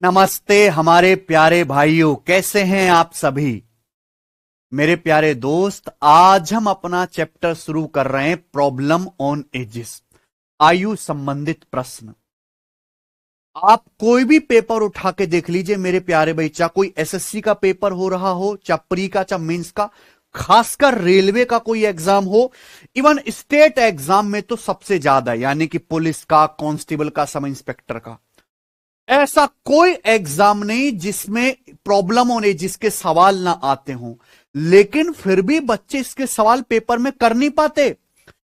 नमस्ते हमारे प्यारे भाइयों, कैसे हैं आप सभी। मेरे प्यारे दोस्त, आज हम अपना चैप्टर शुरू कर रहे हैं प्रॉब्लम ऑन एजिस, आयु संबंधित प्रश्न। आप कोई भी पेपर उठा के देख लीजिए मेरे प्यारे भाई, चाहे कोई एसएससी का पेपर हो रहा हो, चाहे प्री का, चाहे मेंस का, खासकर रेलवे का कोई एग्जाम हो, इवन स्टेट एग्जाम में तो सबसे ज्यादा, यानी कि पुलिस का, कांस्टेबल का, सब इंस्पेक्टर का, ऐसा कोई एग्जाम नहीं जिसमें प्रॉब्लम होने जिसके सवाल ना आते हों। लेकिन फिर भी बच्चे इसके सवाल पेपर में कर नहीं पाते।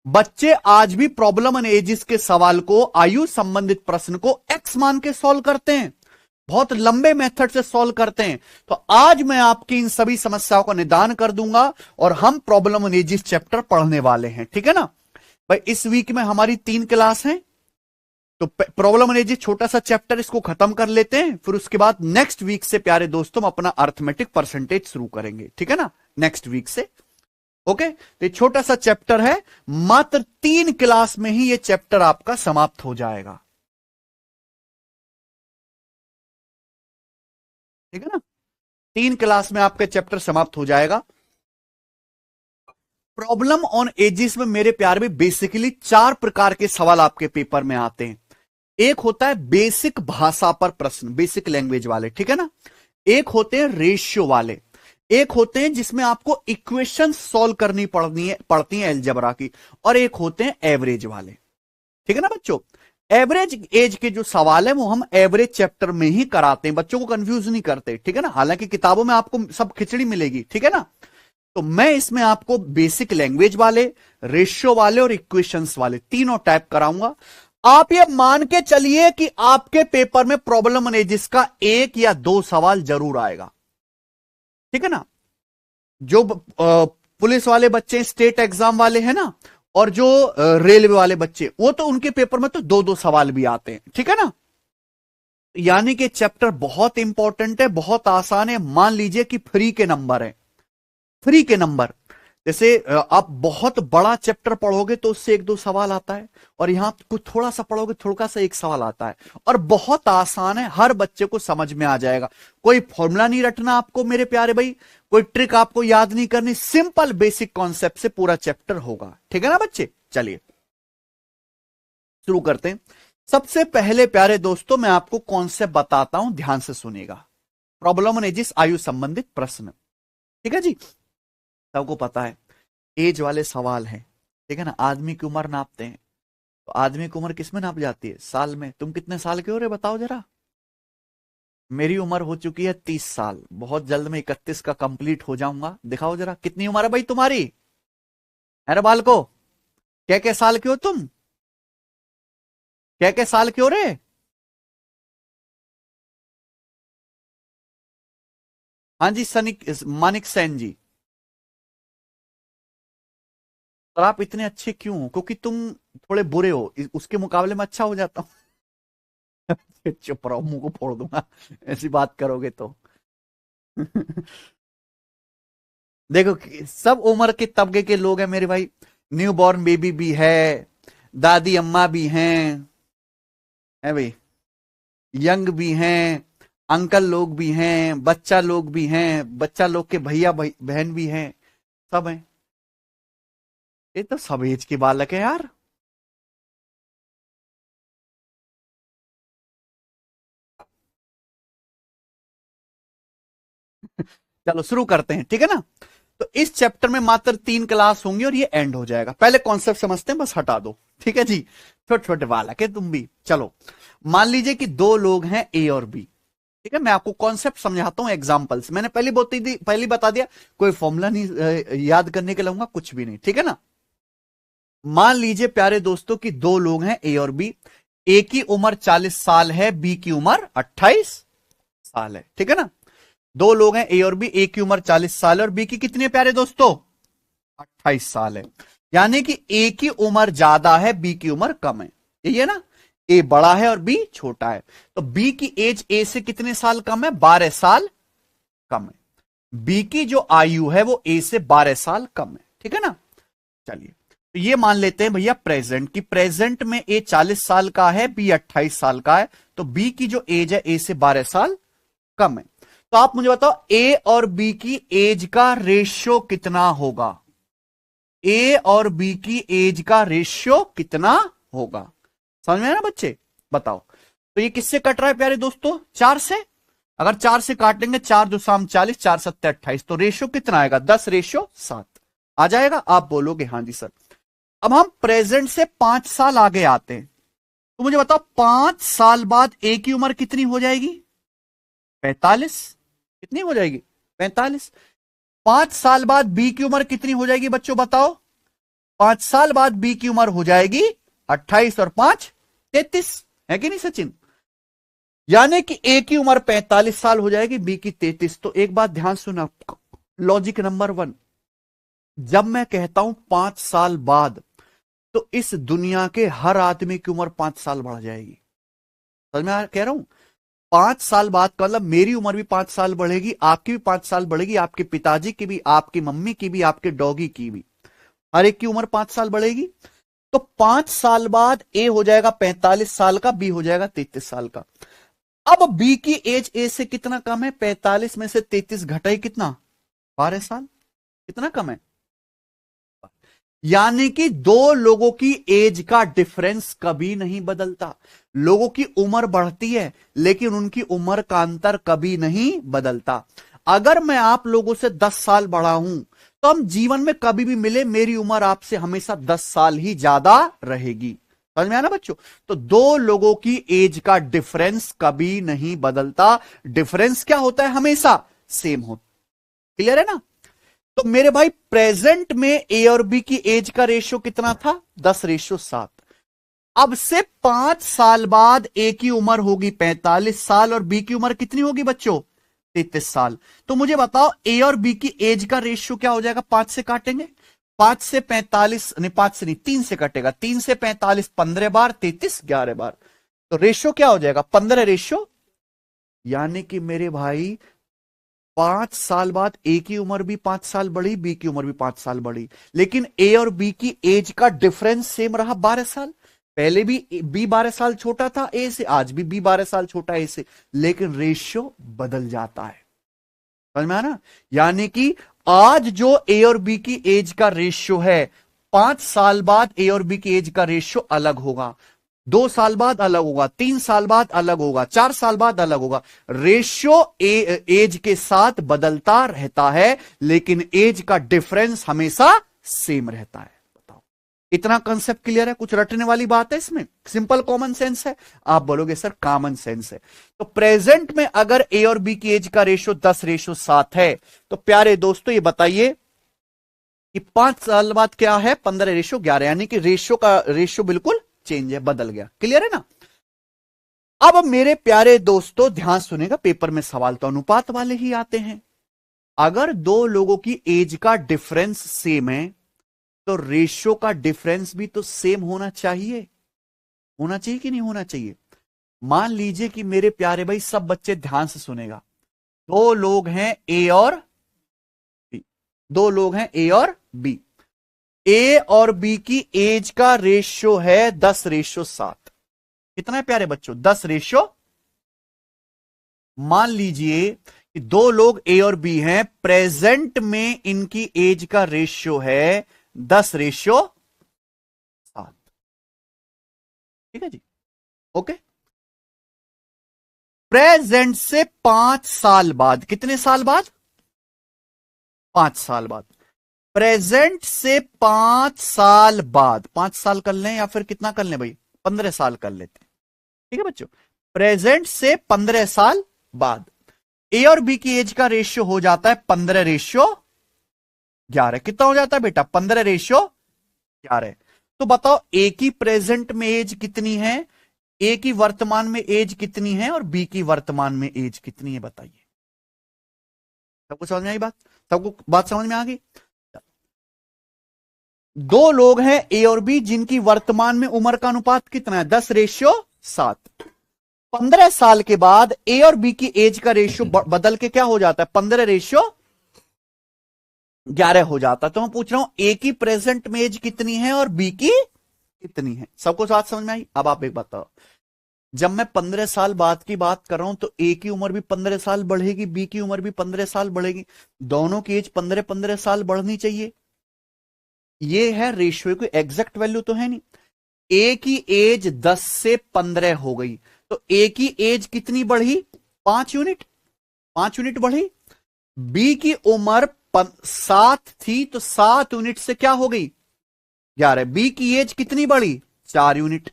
बच्चे आज भी प्रॉब्लम एंड एजिस के सवाल को, आयु संबंधित प्रश्न को एक्स मान के सॉल्व करते हैं, बहुत लंबे मेथड से सॉल्व करते हैं। तो आज मैं आपकी इन सभी समस्याओं का निदान कर दूंगा और हम प्रॉब्लम एंड एजिस चैप्टर पढ़ने वाले हैं, ठीक है ना भाई। इस वीक में हमारी 3 क्लास हैं, तो प्रॉब्लम एंड एजिस छोटा सा चैप्टर, इसको खत्म कर लेते हैं। फिर उसके बाद नेक्स्ट वीक से प्यारे दोस्तों हम अपना अर्थमेटिक परसेंटेज शुरू करेंगे, ठीक है ना, नेक्स्ट वीक से। ओके, तो ये छोटा सा चैप्टर है, मात्र 3 क्लास में ही ये चैप्टर आपका समाप्त हो जाएगा, ठीक है ना। 3 क्लास में आपका चैप्टर समाप्त हो जाएगा। प्रॉब्लम ऑन एजिस में मेरे प्यार में बेसिकली 4 प्रकार के सवाल आपके पेपर में आते हैं। एक होता है बेसिक भाषा पर प्रश्न, बेसिक लैंग्वेज वाले, ठीक है ना। एक होते हैं रेशियो वाले, एक होते हैं जिसमें आपको इक्वेशन सॉल्व करनी पड़ती है अलजेब्रा की, और एक होते हैं एवरेज वाले, ठीक है ना बच्चों। एवरेज एज के जो सवाल है वो हम एवरेज चैप्टर में ही कराते हैं, बच्चों को कंफ्यूज नहीं करते, ठीक है ना। हालांकि किताबों में आपको सब खिचड़ी मिलेगी, ठीक है ना। तो मैं इसमें आपको बेसिक लैंग्वेज वाले, रेशियो वाले और इक्वेशंस वाले तीनों टाइप कराऊंगा। आप ये मान के चलिए कि आपके पेपर में प्रॉब्लम एजिस का 1 या 2 सवाल जरूर आएगा, ठीक है ना। जो पुलिस वाले बच्चे, स्टेट एग्जाम वाले हैं ना, और जो रेलवे वाले बच्चे, वो तो उनके पेपर में तो 2-2 सवाल भी आते हैं, ठीक है ना। यानी कि चैप्टर बहुत इंपॉर्टेंट है, बहुत आसान है। मान लीजिए कि फ्री के नंबर है, फ्री के नंबर, जैसे आप बहुत बड़ा चैप्टर पढ़ोगे तो उससे 1-2 सवाल आता है, और यहां कुछ थोड़ा सा पढ़ोगे, थोड़ा सा 1 सवाल आता है, और बहुत आसान है, हर बच्चे को समझ में आ जाएगा। कोई फॉर्मूला नहीं रटना आपको मेरे प्यारे भाई, कोई ट्रिक आपको याद नहीं करनी, सिंपल बेसिक कॉन्सेप्ट से पूरा चैप्टर होगा, ठीक है ना बच्चे। चलिए शुरू करते हैं। सबसे पहले प्यारे दोस्तों मैं आपको कॉन्सेप्ट बताता हूं, ध्यान से सुनिएगा। प्रॉब्लम ऑन एजिस, आयु संबंधित प्रश्न, ठीक है जी। सबको पता है एज वाले सवाल हैं, ठीक है ना। आदमी की उम्र नापते हैं, तो आदमी की उम्र किसमें नाप जाती है? साल में। तुम कितने साल के हो रहे बताओ जरा। मेरी उम्र हो चुकी है 30 साल, बहुत जल्द में 31 का कंप्लीट हो जाऊंगा। दिखाओ जरा कितनी उम्र है भाई तुम्हारी। अरे बालको, क्या साल के हो तुम? क्या साल के हो रे? हाँ जी, सनिक मानिक सेन जी। और आप इतने अच्छे क्यों हो? क्योंकि तुम थोड़े बुरे हो, उसके मुकाबले में अच्छा हो जाता हूं। चुप रहो, मुंह को फोड़ दूंगा ऐसी बात करोगे तो। देखो सब उम्र के तबके के लोग हैं मेरे भाई। न्यू बॉर्न बेबी भी है, दादी अम्मा भी हैं, है भाई, यंग भी हैं, अंकल लोग भी हैं, बच्चा लोग भी हैं, बच्चा लोग के भैया बहन भी हैं, सब हैं। ये तो सब एज के बालक है यार। चलो शुरू करते हैं, ठीक है ना। तो इस चैप्टर में मात्र 3 क्लास होंगी और ये एंड हो जाएगा। पहले कॉन्सेप्ट समझते हैं, बस हटा दो, ठीक है जी। छोटे छोटे बालक है तुम भी। चलो मान लीजिए कि 2 लोग हैं, ए और बी, ठीक है। मैं आपको कॉन्सेप्ट समझाता हूं एग्जांपल से। मैंने पहले बता दिया, कोई फॉर्मूला नहीं याद करने के लाऊंगा, कुछ भी नहीं, ठीक है ना। मान लीजिए प्यारे दोस्तों कि 2 लोग हैं, ए और बी। ए की उम्र 40 साल है, बी की उम्र 28 साल है, ठीक है ना। 2 लोग हैं, ए और बी। ए की उम्र 40 साल है और बी की कितनी है प्यारे दोस्तों? 28 साल है। यानी कि ए की उम्र ज्यादा है, बी की उम्र कम है, यही है ना। ए बड़ा है और बी छोटा है, तो बी की एज ए से कितने साल कम है? 12 साल कम है। बी की जो आयु है वो ए से 12 साल कम है, ठीक है ना। चलिए, तो ये मान लेते हैं भैया प्रेजेंट की, प्रेजेंट में ए 40 साल का है, बी 28 साल का है, तो बी की जो एज है ए से 12 साल कम है। तो आप मुझे बताओ ए और बी की एज का रेशियो कितना होगा, ए और बी की एज का रेशियो कितना होगा, समझ में आया ना बच्चे, बताओ। तो ये किससे कट रहा है प्यारे दोस्तों, 4 से। अगर 4 से काटेंगे, 4 2 शाम 40, 4 7 28, तो रेशियो कितना आएगा, 10:7 आ जाएगा। आप बोलोगे हाँ जी सर। अब हम प्रेजेंट से 5 साल आगे आते हैं, तो मुझे बताओ 5 साल बाद ए की उम्र कितनी हो जाएगी, 45। कितनी हो जाएगी, 45। 5 साल बाद बी की उम्र कितनी हो जाएगी बच्चों बताओ, 5 साल बाद बी की उम्र हो जाएगी 28 और 5 33, है कि नहीं सचिन। यानी कि ए की उम्र 45 साल हो जाएगी, बी की 33। तो एक बात ध्यान सुना, लॉजिक नंबर 1, जब मैं कहता हूं 5 साल बाद, तो इस दुनिया के हर आदमी की उम्र 5 साल बढ़ जाएगी। समझ में कह रहा हूं, 5 साल बाद का मतलब मेरी उम्र भी 5 साल बढ़ेगी, आपकी भी 5 साल बढ़ेगी, आपके पिताजी की भी, आपकी मम्मी की भी, आपके डॉगी की भी, हर एक की उम्र 5 साल बढ़ेगी। तो 5 साल बाद ए हो जाएगा 45 साल का, बी हो जाएगा 33 साल का। अब बी की एज ए से कितना कम है, 45 में से 33 घटाई कितना, 12 साल, कितना कम है। यानी कि दो लोगों की एज का डिफरेंस कभी नहीं बदलता। लोगों की उम्र बढ़ती है लेकिन उनकी उम्र का अंतर कभी नहीं बदलता। अगर मैं आप लोगों से 10 साल बड़ा हूं तो हम जीवन में कभी भी मिले, मेरी उम्र आपसे हमेशा 10 साल ही ज्यादा रहेगी। समझ में आया ना बच्चों। तो दो लोगों की एज का डिफरेंस कभी नहीं बदलता, डिफरेंस क्या होता है, हमेशा सेम होता। क्लियर है ना। तो मेरे भाई प्रेजेंट में ए और बी की एज का रेशियो कितना था, 10:7। अब से 5 साल बाद ए की उम्र होगी 45 साल और बी की उम्र कितनी होगी बच्चों, 33 साल। तो मुझे बताओ ए और बी की एज का रेशियो क्या हो जाएगा, 5 से काटेंगे, 5 से 45 नहीं, 5 से नहीं 3 से कटेगा, 3 से 45 15 बार, 33 11 बार, तो रेशियो क्या हो जाएगा, 15 रेशियो। यानी कि मेरे भाई 5 साल बाद ए की उम्र भी 5 साल बढ़ी, बी की उम्र भी 5 साल बढ़ी, लेकिन ए और बी की एज का डिफरेंस सेम रहा 12 साल। पहले भी बी 12 साल छोटा था ए से, आज भी बी 12 साल छोटा है ए से, लेकिन रेशियो बदल जाता है। समझ में आया ना। यानी कि आज जो ए और बी की एज का रेशियो है, 5 साल बाद ए और बी की एज का रेशियो अलग होगा, 2 साल बाद अलग होगा, 3 साल बाद अलग होगा, 4 साल बाद अलग होगा। रेशियो एज के साथ बदलता रहता है लेकिन एज का डिफरेंस हमेशा सेम रहता है। बताओ, इतना कंसेप्ट क्लियर है, कुछ रटने वाली बात है इसमें, सिंपल कॉमन सेंस है। आप बोलोगे सर कॉमन सेंस है। तो प्रेजेंट में अगर ए और बी की एज का रेशियो 10:7 है, तो प्यारे दोस्तों ये बताइए कि 5 साल बाद क्या है, 15:11, यानी कि रेशियो बिल्कुल चेंज है, बदल गया। क्लियर है ना। अब मेरे प्यारे दोस्तों ध्यान सुनेगा, पेपर में सवाल तो अनुपात वाले ही आते हैं। अगर दो लोगों की एज का डिफरेंस सेम है तो रेशियो का डिफरेंस भी तो सेम होना चाहिए कि नहीं होना चाहिए। मान लीजिए कि मेरे प्यारे भाई, सब बच्चे ध्यान से सुनेगा, दो लोग हैं ए और बी, दो लोग हैं ए और बी, ए और बी की एज का रेशियो है 10:7। कितना है प्यारे बच्चों, 10:। मान लीजिए कि दो लोग ए और बी हैं, प्रेजेंट में इनकी एज का रेशियो है 10:7। ठीक है जी, ओके। प्रेजेंट से 5 साल बाद, कितने साल बाद, 5 साल बाद, प्रेजेंट से 5 साल बाद, 5 साल कर लें या फिर कितना कर लें भाई, 15 साल कर लेते हैं। ठीक है बच्चों, प्रेजेंट से 15 साल बाद ए और बी की एज का रेशियो हो जाता है 15:11। कितना हो जाता है बेटा, 15:11। तो बताओ ए की प्रेजेंट में एज कितनी है, ए की वर्तमान में एज कितनी है और बी की वर्तमान में एज कितनी है, बताइए। सबको समझ में आई बात, सबको बात समझ में आ गई। दो लोग हैं ए और बी जिनकी वर्तमान में उम्र का अनुपात कितना है, 10:7। 15 साल के बाद ए और बी की एज का रेशियो बदल के क्या हो जाता है, 15:, 11 हो जाता। तो मैं पूछ रहा हूं ए की प्रेजेंट में एज कितनी है और बी की कितनी है। सबको साथ समझ में आई। अब आप एक बताओ, जब मैं 15 साल बाद की बात कर रहा हूं तो ए की उम्र भी 15 साल बढ़ेगी, बी की उम्र भी 15 साल बढ़ेगी, दोनों की एज 15-15 साल बढ़नी चाहिए। ये है रेशियो की एग्जैक्ट वैल्यू तो है नहीं। ए की एज 10 से 15 हो गई तो ए की एज कितनी बढ़ी? 5 यूनिट, 5 यूनिट बढ़ी। बी की उम्र 7 थी तो 7 यूनिट से क्या हो गई? 11। बी की एज कितनी बढ़ी? 4 यूनिट।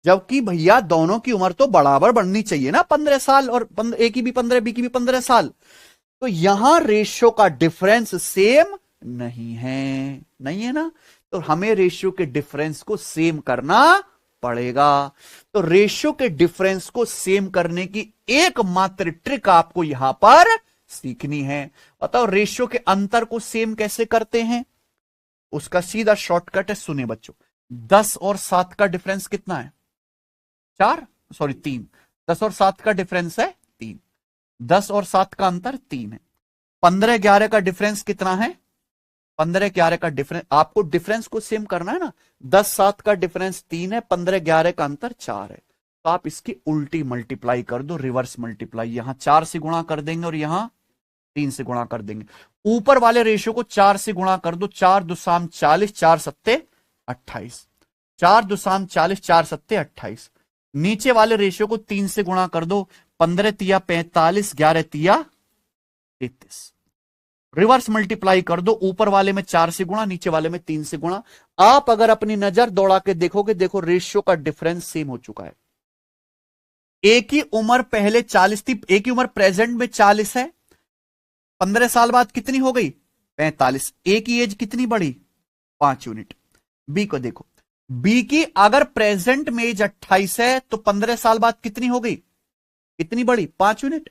जबकि भैया दोनों की उम्र तो बराबर बढ़नी चाहिए ना, 15 साल, और ए की भी 15, बी की भी 15 साल। तो यहां रेशियो का डिफरेंस सेम नहीं है, नहीं है ना। तो हमें रेशियो के डिफरेंस को सेम करना पड़ेगा। तो रेशियो के डिफरेंस को सेम करने की एकमात्र ट्रिक आपको यहां पर सीखनी है। बताओ रेशियो के अंतर को सेम कैसे करते हैं? उसका सीधा शॉर्टकट है, सुने बच्चों। 10 और 7 का डिफरेंस कितना है? 4, सॉरी 3। 10 और 7 का डिफरेंस है 3। 10 और 7 का अंतर 3 है। 15-11 का डिफरेंस कितना है? 15-11 का डिफरेंस, आपको डिफरेंस को सेम करना है ना। 10-7 का डिफरेंस 3 है, 15-11 का अंतर 4 है। तो आप इसकी उल्टी मल्टीप्लाई कर दो, रिवर्स मल्टीप्लाई। यहां 4 से गुणा कर देंगे और यहां 3 से गुणा कर देंगे। ऊपर वाले रेशियो को 4 से गुणा कर दो, 4 दुसाम 40, 4 सत्ते 28। 4 दुसाम 40, 4 सत्ते 28। नीचे वाले रेशियो को 3 से गुणा कर दो, 15 तिया 45, 11 तिया 33। रिवर्स मल्टीप्लाई कर दो, ऊपर वाले में 4 से गुणा, नीचे वाले में 3 से गुणा। आप अगर अपनी नजर दौड़ा के देखोगे, देखो रेशियो का डिफरेंस सेम हो चुका है। ए की उम्र पहले 40 थी, ए की उम्र प्रेजेंट में 40 है, 15 साल बाद कितनी हो गई? 45। ए की एज कितनी बढ़ी? 5 यूनिट। बी को देखो, बी की अगर प्रेजेंट में एज 28 है तो 15 साल बाद कितनी हो गई? कितनी बढ़ी? 5 यूनिट।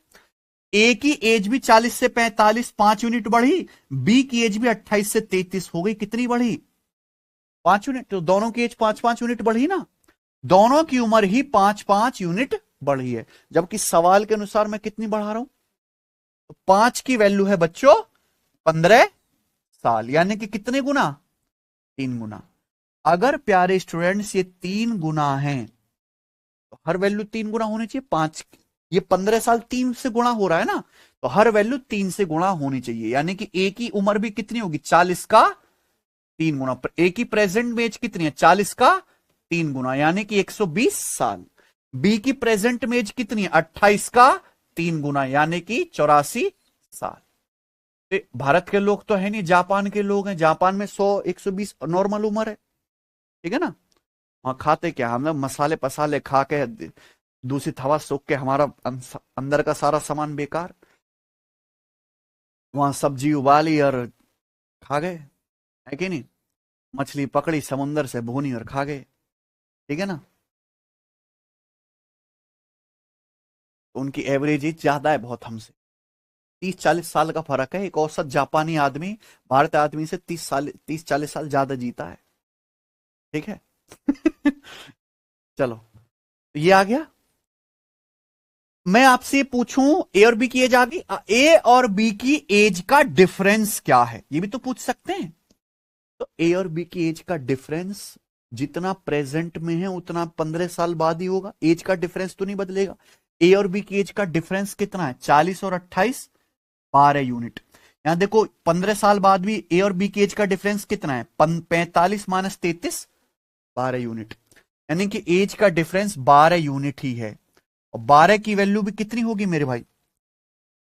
ए की एज भी 40 से 45, 5 यूनिट बढ़ी। बी की एज भी 28 से 33 हो गई, कितनी बढ़ी? 5 यूनिट। तो दोनों की एज 5-5 यूनिट बढ़ी ना। दोनों की उम्र ही 5-5 यूनिट बढ़ी है। जबकि सवाल के अनुसार मैं कितनी बढ़ा रहा हूं? तो 5 की वैल्यू है बच्चों 15 साल, यानी कि कितने गुना? 3 गुना। अगर प्यारे स्टूडेंट्स ये 3 गुना है तो हर वैल्यू 3 गुना होनी चाहिए। 5, ये 15 साल 3 से गुणा हो रहा है ना, तो हर वैल्यू 3 से गुणा होनी चाहिए। यानी कि ए की उम्र भी कितनी होगी? 40 का 3 गुना। ए की प्रेजेंट में एज कितनी है? 40 का 3 गुना, यानी कि 120 साल। बी की प्रेजेंट में एज कितनी है? 28 का 3 गुना, यानी कि 84 साल। भारत के लोग तो है नहीं, जापान के लोग हैं। जापान में 100-120 नॉर्मल उम्र है, ठीक है ना। वहां खाते क्या, हम लोग मसाले पसाले खा के, दूषित हवा सूख के हमारा अंदर का सारा सामान बेकार। वहां सब्जी उबाली और खा गए, है कि नहीं। मछली पकड़ी समुंदर से, भूनी और खा गए, ठीक है ना। तो उनकी एवरेज एज ज्यादा है बहुत हमसे, 30-40 साल का फर्क है। एक औसत जापानी आदमी भारतीय आदमी से 30-40 साल ज्यादा जीता है, ठीक है। चलो, ये आ गया। मैं आपसे पूछूं ए और बी की एज आ गई, ए और बी की एज का डिफरेंस क्या है, ये भी तो पूछ सकते हैं। तो ए और बी की एज का डिफरेंस जितना प्रेजेंट में है उतना 15 साल बाद ही होगा। एज का डिफरेंस तो नहीं बदलेगा। ए और बी की एज का डिफरेंस कितना है? 40 और 28, 12 यूनिट। यहां देखो 15 साल बाद भी ए और बी की एज का डिफरेंस कितना है? 45 माइनस 33, 12 यूनिट। यानी कि एज का डिफरेंस 12 यूनिट ही है। और 12 की वैल्यू भी कितनी होगी मेरे भाई?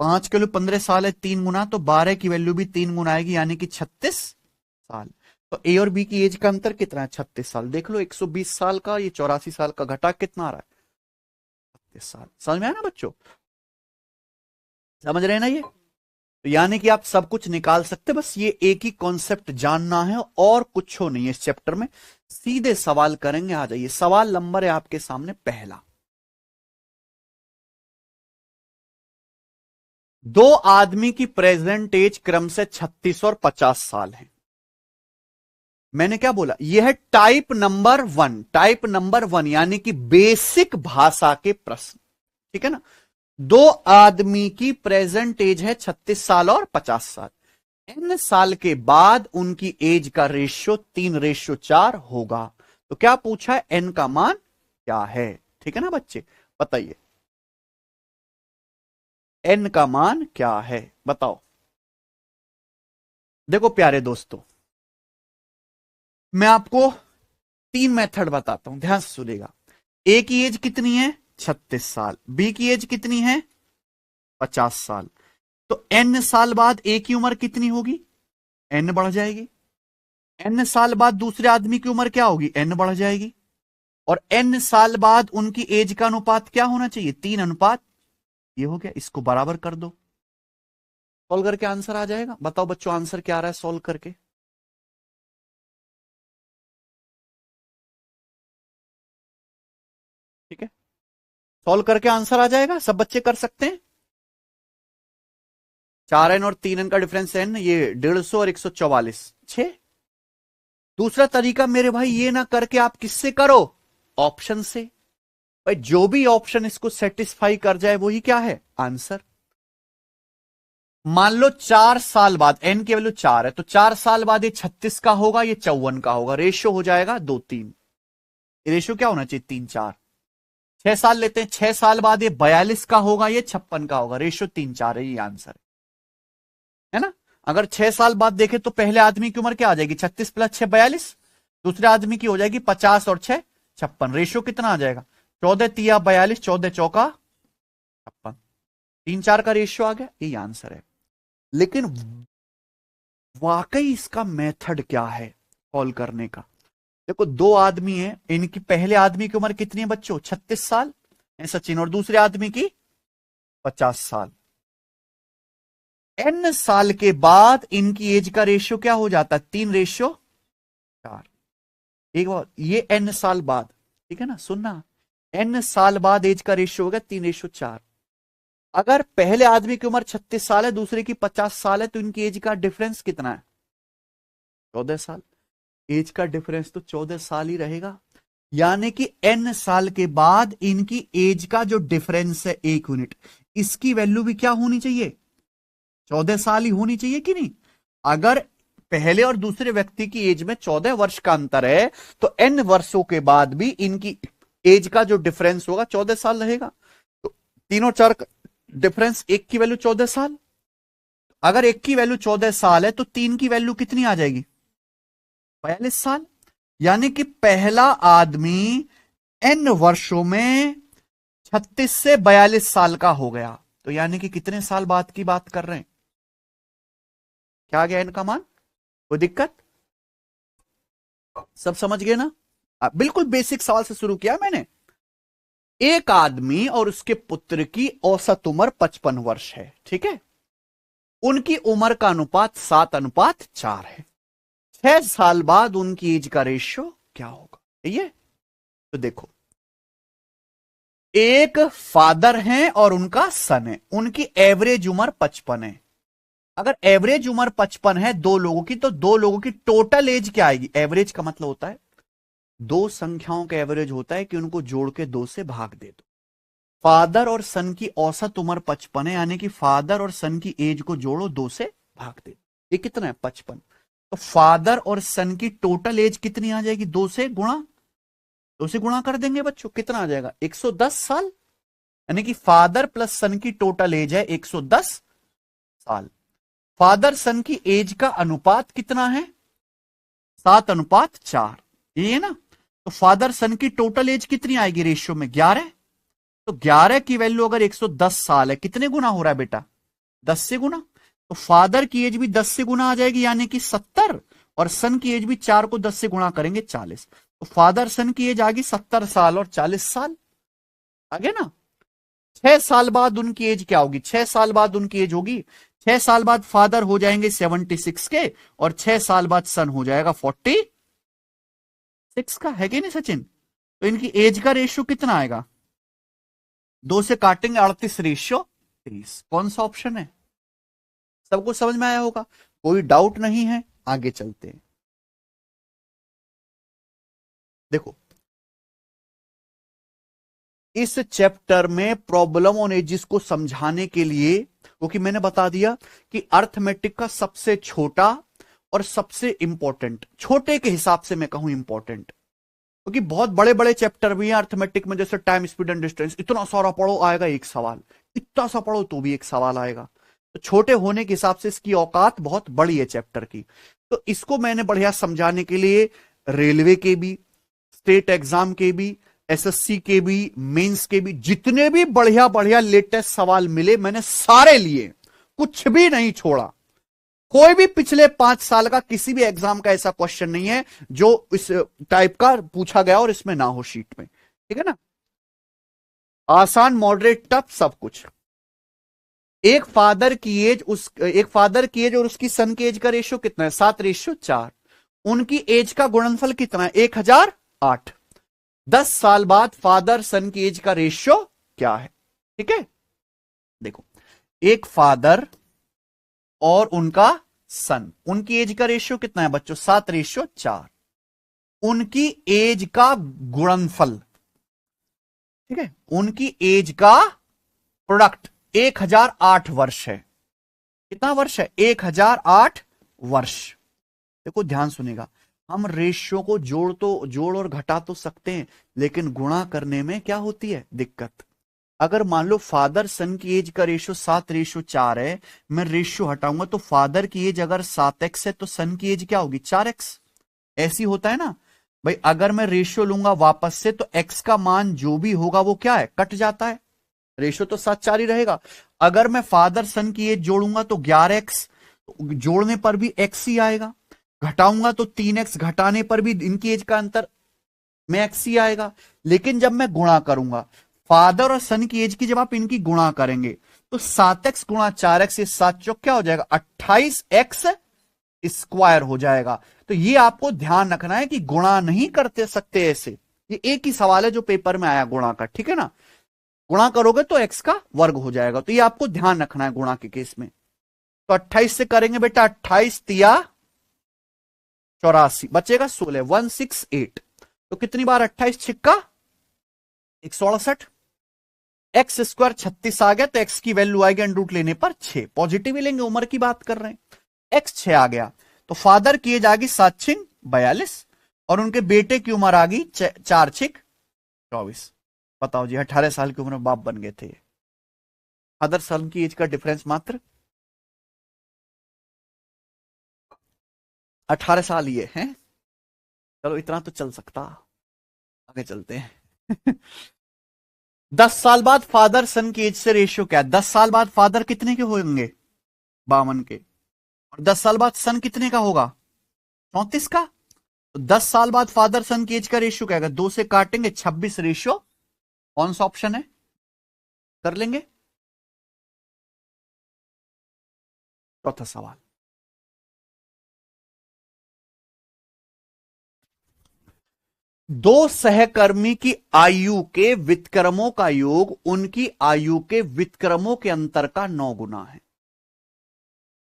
5 किलो 15 साल है, 3 गुना, तो 12 की वैल्यू भी 3 गुना आएगी, यानी कि 36 साल। तो ए और बी की एज का अंतर कितना है? 36 साल। देख लो 120 साल का, ये 84 साल का, घटा कितना आ रहा है? 36 साल। समझ में आया ना बच्चों? समझ रहे हैं ना ये? तो यानी कि आप सब कुछ निकाल सकते, बस ये एक ही कॉन्सेप्ट जानना है और कुछ हो नहीं है इस चैप्टर में। सीधे सवाल करेंगे, आ जाइए। सवाल नंबर है आपके सामने पहला। दो आदमी की प्रेजेंट एज क्रम से 36 और 50 साल है। मैंने क्या बोला? यह है टाइप नंबर 1। टाइप नंबर 1 यानी कि बेसिक भाषा के प्रश्न, ठीक है ना। दो आदमी की प्रेजेंट एज है 36 साल और 50 साल। n साल के बाद उनकी एज का रेशियो 3:4 होगा। तो क्या पूछा है, n का मान क्या है? ठीक है ना बच्चे, बताइए n का मान क्या है, बताओ। देखो प्यारे दोस्तों, मैं आपको 3 मेथड बताता हूं, ध्यान से सुनिएगा। ए की एज कितनी है, 36 साल। बी की एज कितनी है, 50 साल। तो n साल बाद ए की उम्र कितनी होगी, n बढ़ जाएगी। n साल बाद दूसरे आदमी की उम्र क्या होगी, n बढ़ जाएगी। और n साल बाद उनकी एज का अनुपात क्या होना चाहिए, 3:1। ये हो गया, इसको बराबर कर दो, सॉल्व करके आंसर आ जाएगा। बताओ बच्चों, आंसर क्या आ रहा है सॉल्व करके? ठीक है, सॉल्व करके आंसर आ जाएगा, सब बच्चे कर सकते हैं। 4n और 3n का डिफरेंस n, ये 150 और 144, 6। दूसरा तरीका मेरे भाई, ये ना करके आप किससे करो, ऑप्शन से। भाई जो भी ऑप्शन इसको सेटिस्फाई कर जाए वही क्या है, आंसर। मान लो 4 साल बाद, n की वैल्यू 4 है, तो 4 साल बाद ये 36 का होगा, ये 54 का होगा। रेशियो हो जाएगा 2:3। रेशियो क्या होना चाहिए, 3:4। 6 साल लेते हैं, 6 साल बाद ये 42 का होगा, ये 56 का होगा। रेशियो 3:4 है, ये आंसर है ना। अगर 6 साल बाद देखें तो पहले आदमी की उम्र क्या आ जाएगी, 36 + 6 42। दूसरे आदमी की हो जाएगी 50 और 6 56। रेशियो कितना आ जाएगा, 14 × 3 = 42, 14 चौका 56। 3:4 का रेशियो आ गया, यही आंसर है। लेकिन वाकई इसका मेथड क्या है सॉल्व करने का? देखो, दो आदमी हैं, इनकी पहले आदमी की उम्र कितनी है बच्चों, 36 साल है सचिन, और दूसरे आदमी की 50 साल। n साल के बाद इनकी एज का रेशियो क्या हो जाता है, 3:4। एक बार ये n साल बाद, ठीक है ना, सुनना, n साल बाद एज का रेशियो होगा 3:4। अगर पहले आदमी की उम्र 36 साल है, दूसरे की 50 साल है, तो इनकी एज का डिफरेंस कितना है, 14 साल। एज का डिफरेंस तो 14 साल ही रहेगा। यानी कि n साल के बाद इनकी एज का जो डिफरेंस है 1 यूनिट, इसकी वैल्यू भी क्या होनी चाहिए, 14 साल ही होनी चाहिए कि नहीं। अगर पहले और दूसरे व्यक्ति की एज में 14 वर्ष का अंतर है, तो n वर्षों के बाद भी इनकी एज का जो डिफरेंस होगा 14 साल रहेगा। तो 3 और 4 का डिफरेंस, एक की वैल्यू 14 साल। अगर एक की वैल्यू 14 साल है, तो 3 की वैल्यू कितनी आ जाएगी, 42 साल। यानी कि पहला आदमी n वर्षों में 36 से 42 साल का हो गया। तो यानी कि कितने साल बाद की बात कर रहे हैं, क्या आ गया n का मान, कोई दिक्कत, सब समझ गए ना। बिल्कुल बेसिक सवाल से शुरू किया मैंने। एक आदमी और उसके पुत्र की औसत उम्र 55 वर्ष है, ठीक है। उनकी उम्र का अनुपात 7:4 है। 6 साल बाद उनकी एज का रेशियो क्या होगा, ये तो देखो, एक फादर हैं और उनका सन है, उनकी एवरेज उम्र 55 है। अगर एवरेज उम्र 55 है दो लोगों की, तो दो लोगों की टोटल एज क्या आएगी। एवरेज का मतलब होता है, दो संख्याओं का एवरेज होता है कि उनको जोड़ के 2 से भाग दे दो। फादर और सन की औसत उम्र 55 है, यानी कि फादर और सन की एज को जोड़ो, 2 से भाग दे दो। ये कितना है, 55। तो फादर और सन की टोटल एज कितनी आ जाएगी, 2 से गुणा कर देंगे बच्चों, कितना आ जाएगा, 110 साल। यानी कि फादर प्लस सन की टोटल एज है 110 साल। फादर सन की एज का अनुपात कितना है, 7:4, ये है ना। तो फादर सन की टोटल एज कितनी आएगी रेशियो में, 11। तो 11 की वैल्यू अगर 110 साल है, कितने गुना हो रहा है बेटा, 10 से गुना। तो फादर की एज भी 10 से गुना आ जाएगी, यानी कि 70। और सन की एज भी 4 को 10 से गुणा करेंगे, 40। तो फादर सन की एज आ गई 70 साल और 40 साल, आगे ना। 6 साल बाद उनकी एज क्या होगी, 6 साल बाद उनकी एज होगी, 6 साल बाद फादर हो जाएंगे 76 के, और 6 साल बाद सन हो जाएगा 46 का, है कि नहीं सचिन। तो इनकी एज का रेशियो कितना आएगा, 2 से काटेंगे 38:30। कौन सा ऑप्शन है, सबको समझ में आया होगा, कोई डाउट नहीं है। आगे चलते हैं, देखो इस चैप्टर में प्रॉब्लम ऑन एजिस को समझाने के लिए क्योंकि मैंने बता दिया कि अर्थमेटिक का सबसे छोटा और सबसे इंपॉर्टेंट, छोटे के हिसाब से मैं कहूं इंपॉर्टेंट, क्योंकि बहुत बड़े बड़े चैप्टर भी हैं अर्थमेटिक में, जैसे टाइम स्पीड एंड डिस्टेंस, इतना सारा पढ़ो आएगा एक सवाल, इतना सा पढ़ो तो भी एक सवाल आएगा। तो छोटे होने के हिसाब से इसकी औकात बहुत बड़ी है चैप्टर की। तो इसको मैंने बढ़िया समझाने के लिए रेलवे के भी, स्टेट एग्जाम के भी, एसएससी के भी, मेंस के भी, जितने भी बढ़िया बढ़िया लेटेस्ट सवाल मिले मैंने सारे लिए, कुछ भी नहीं छोड़ा। कोई भी पिछले 5 साल का किसी भी एग्जाम का ऐसा क्वेश्चन नहीं है जो इस टाइप का पूछा गया और इसमें ना हो शीट में, ठीक है ना। आसान, मॉडरेट, टफ, सब कुछ। एक फादर की एज और उसकी सन की एज का रेशियो कितना है? 7:4। उनकी एज का गुणनफल कितना है? 1008। 10 साल बाद फादर सन की एज का रेशियो क्या है? ठीक है, देखो, एक फादर और उनका सन, उनकी एज का रेशियो कितना है बच्चों? 7:4। उनकी एज का गुणनफल, ठीक है, उनकी एज का प्रोडक्ट 1008 वर्ष है। कितना वर्ष है? 1008 वर्ष। देखो ध्यान सुनेगा, हम रेशियो को जोड़ और घटा तो सकते हैं, लेकिन गुणा करने में क्या होती है दिक्कत। अगर मान लो फादर सन की एज का रेशियो 7:4 है, मैं रेशियो हटाऊंगा तो फादर की एज अगर 7x है तो सन की एज क्या होगी? 4x। ऐसी होता है ना भाई, अगर मैं रेशियो लूंगा वापस से तो x का मान जो भी होगा वो क्या है? कट जाता है, रेशियो तो 7:4 ही रहेगा। अगर मैं फादर सन की एज जोड़ूंगा तो 11x, जोड़ने पर भी x ही आएगा, घटाऊंगा तो 3x, घटाने पर भी इनकी एज का अंतर में x ही आएगा। लेकिन जब मैं गुणा करूंगा फादर और सन की एज की, जब आप इनकी गुणा करेंगे तो 7x गुणा 4x, ये 7 चौक क्या हो जाएगा? 28x स्क्वायर हो जाएगा। तो ये आपको ध्यान रखना है कि गुणा नहीं करते सकते ऐसे, ये एक ही सवाल है जो पेपर में आया गुणा का, ठीक है ना। गुणा करोगे तो x का वर्ग हो जाएगा, तो ये आपको ध्यान रखना है गुणा के केस में। तो 28 से करेंगे बेटा, 28 तिया 84, बचेगा 16, 168। तो कितनी बार 28 छिक्का 168, एक्स स्क्वायर 36 आ गया, तो एक्स की वैल्यू आएगी अंडर रूट लेने पर 6, पॉजिटिव ही लेंगे, उम्र की बात कर रहे हैं। एक्स 6 आ गया तो फादर की एज आ गई 7×6 = 42 और उनके बेटे की उम्र आ गई 4×6 = 24। बताओ जी, 18 साल की उम्र में बाप बन गए थे। फादर सन की एज का डिफरेंस मात्र 18 साल ही है। चलो इतना तो चल सकता, आगे चलते हैं। 10 साल बाद फादर सन की एज से रेशियो क्या है? 10 साल बाद फादर कितने के होंगे? 52 के। और 10 साल बाद सन कितने का होगा? 34 का। तो 10 साल बाद फादर सन की एज का रेशियो क्या है? 2 से काटेंगे 26 रेशियो, कौन सा ऑप्शन है? कर लेंगे। चौथा सवाल, दो सहकर्मी की आयु के व्युत्क्रमों का योग उनकी आयु के व्युत्क्रमों के अंतर का 9 गुना है।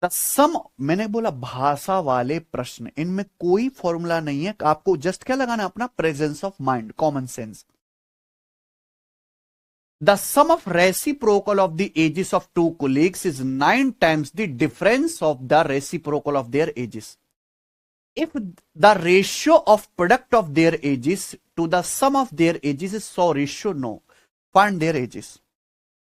सम, मैंने बोला भाषा वाले प्रश्न, इनमें कोई फॉर्मूला नहीं है, आपको जस्ट क्या लगाना है? अपना presence of mind, common sense. The sum of reciprocal of the ages of two colleagues is 9 times the difference of the reciprocal of their ages. If the ratio of product of their ages to the sum of their ages is 100:9, find their ages।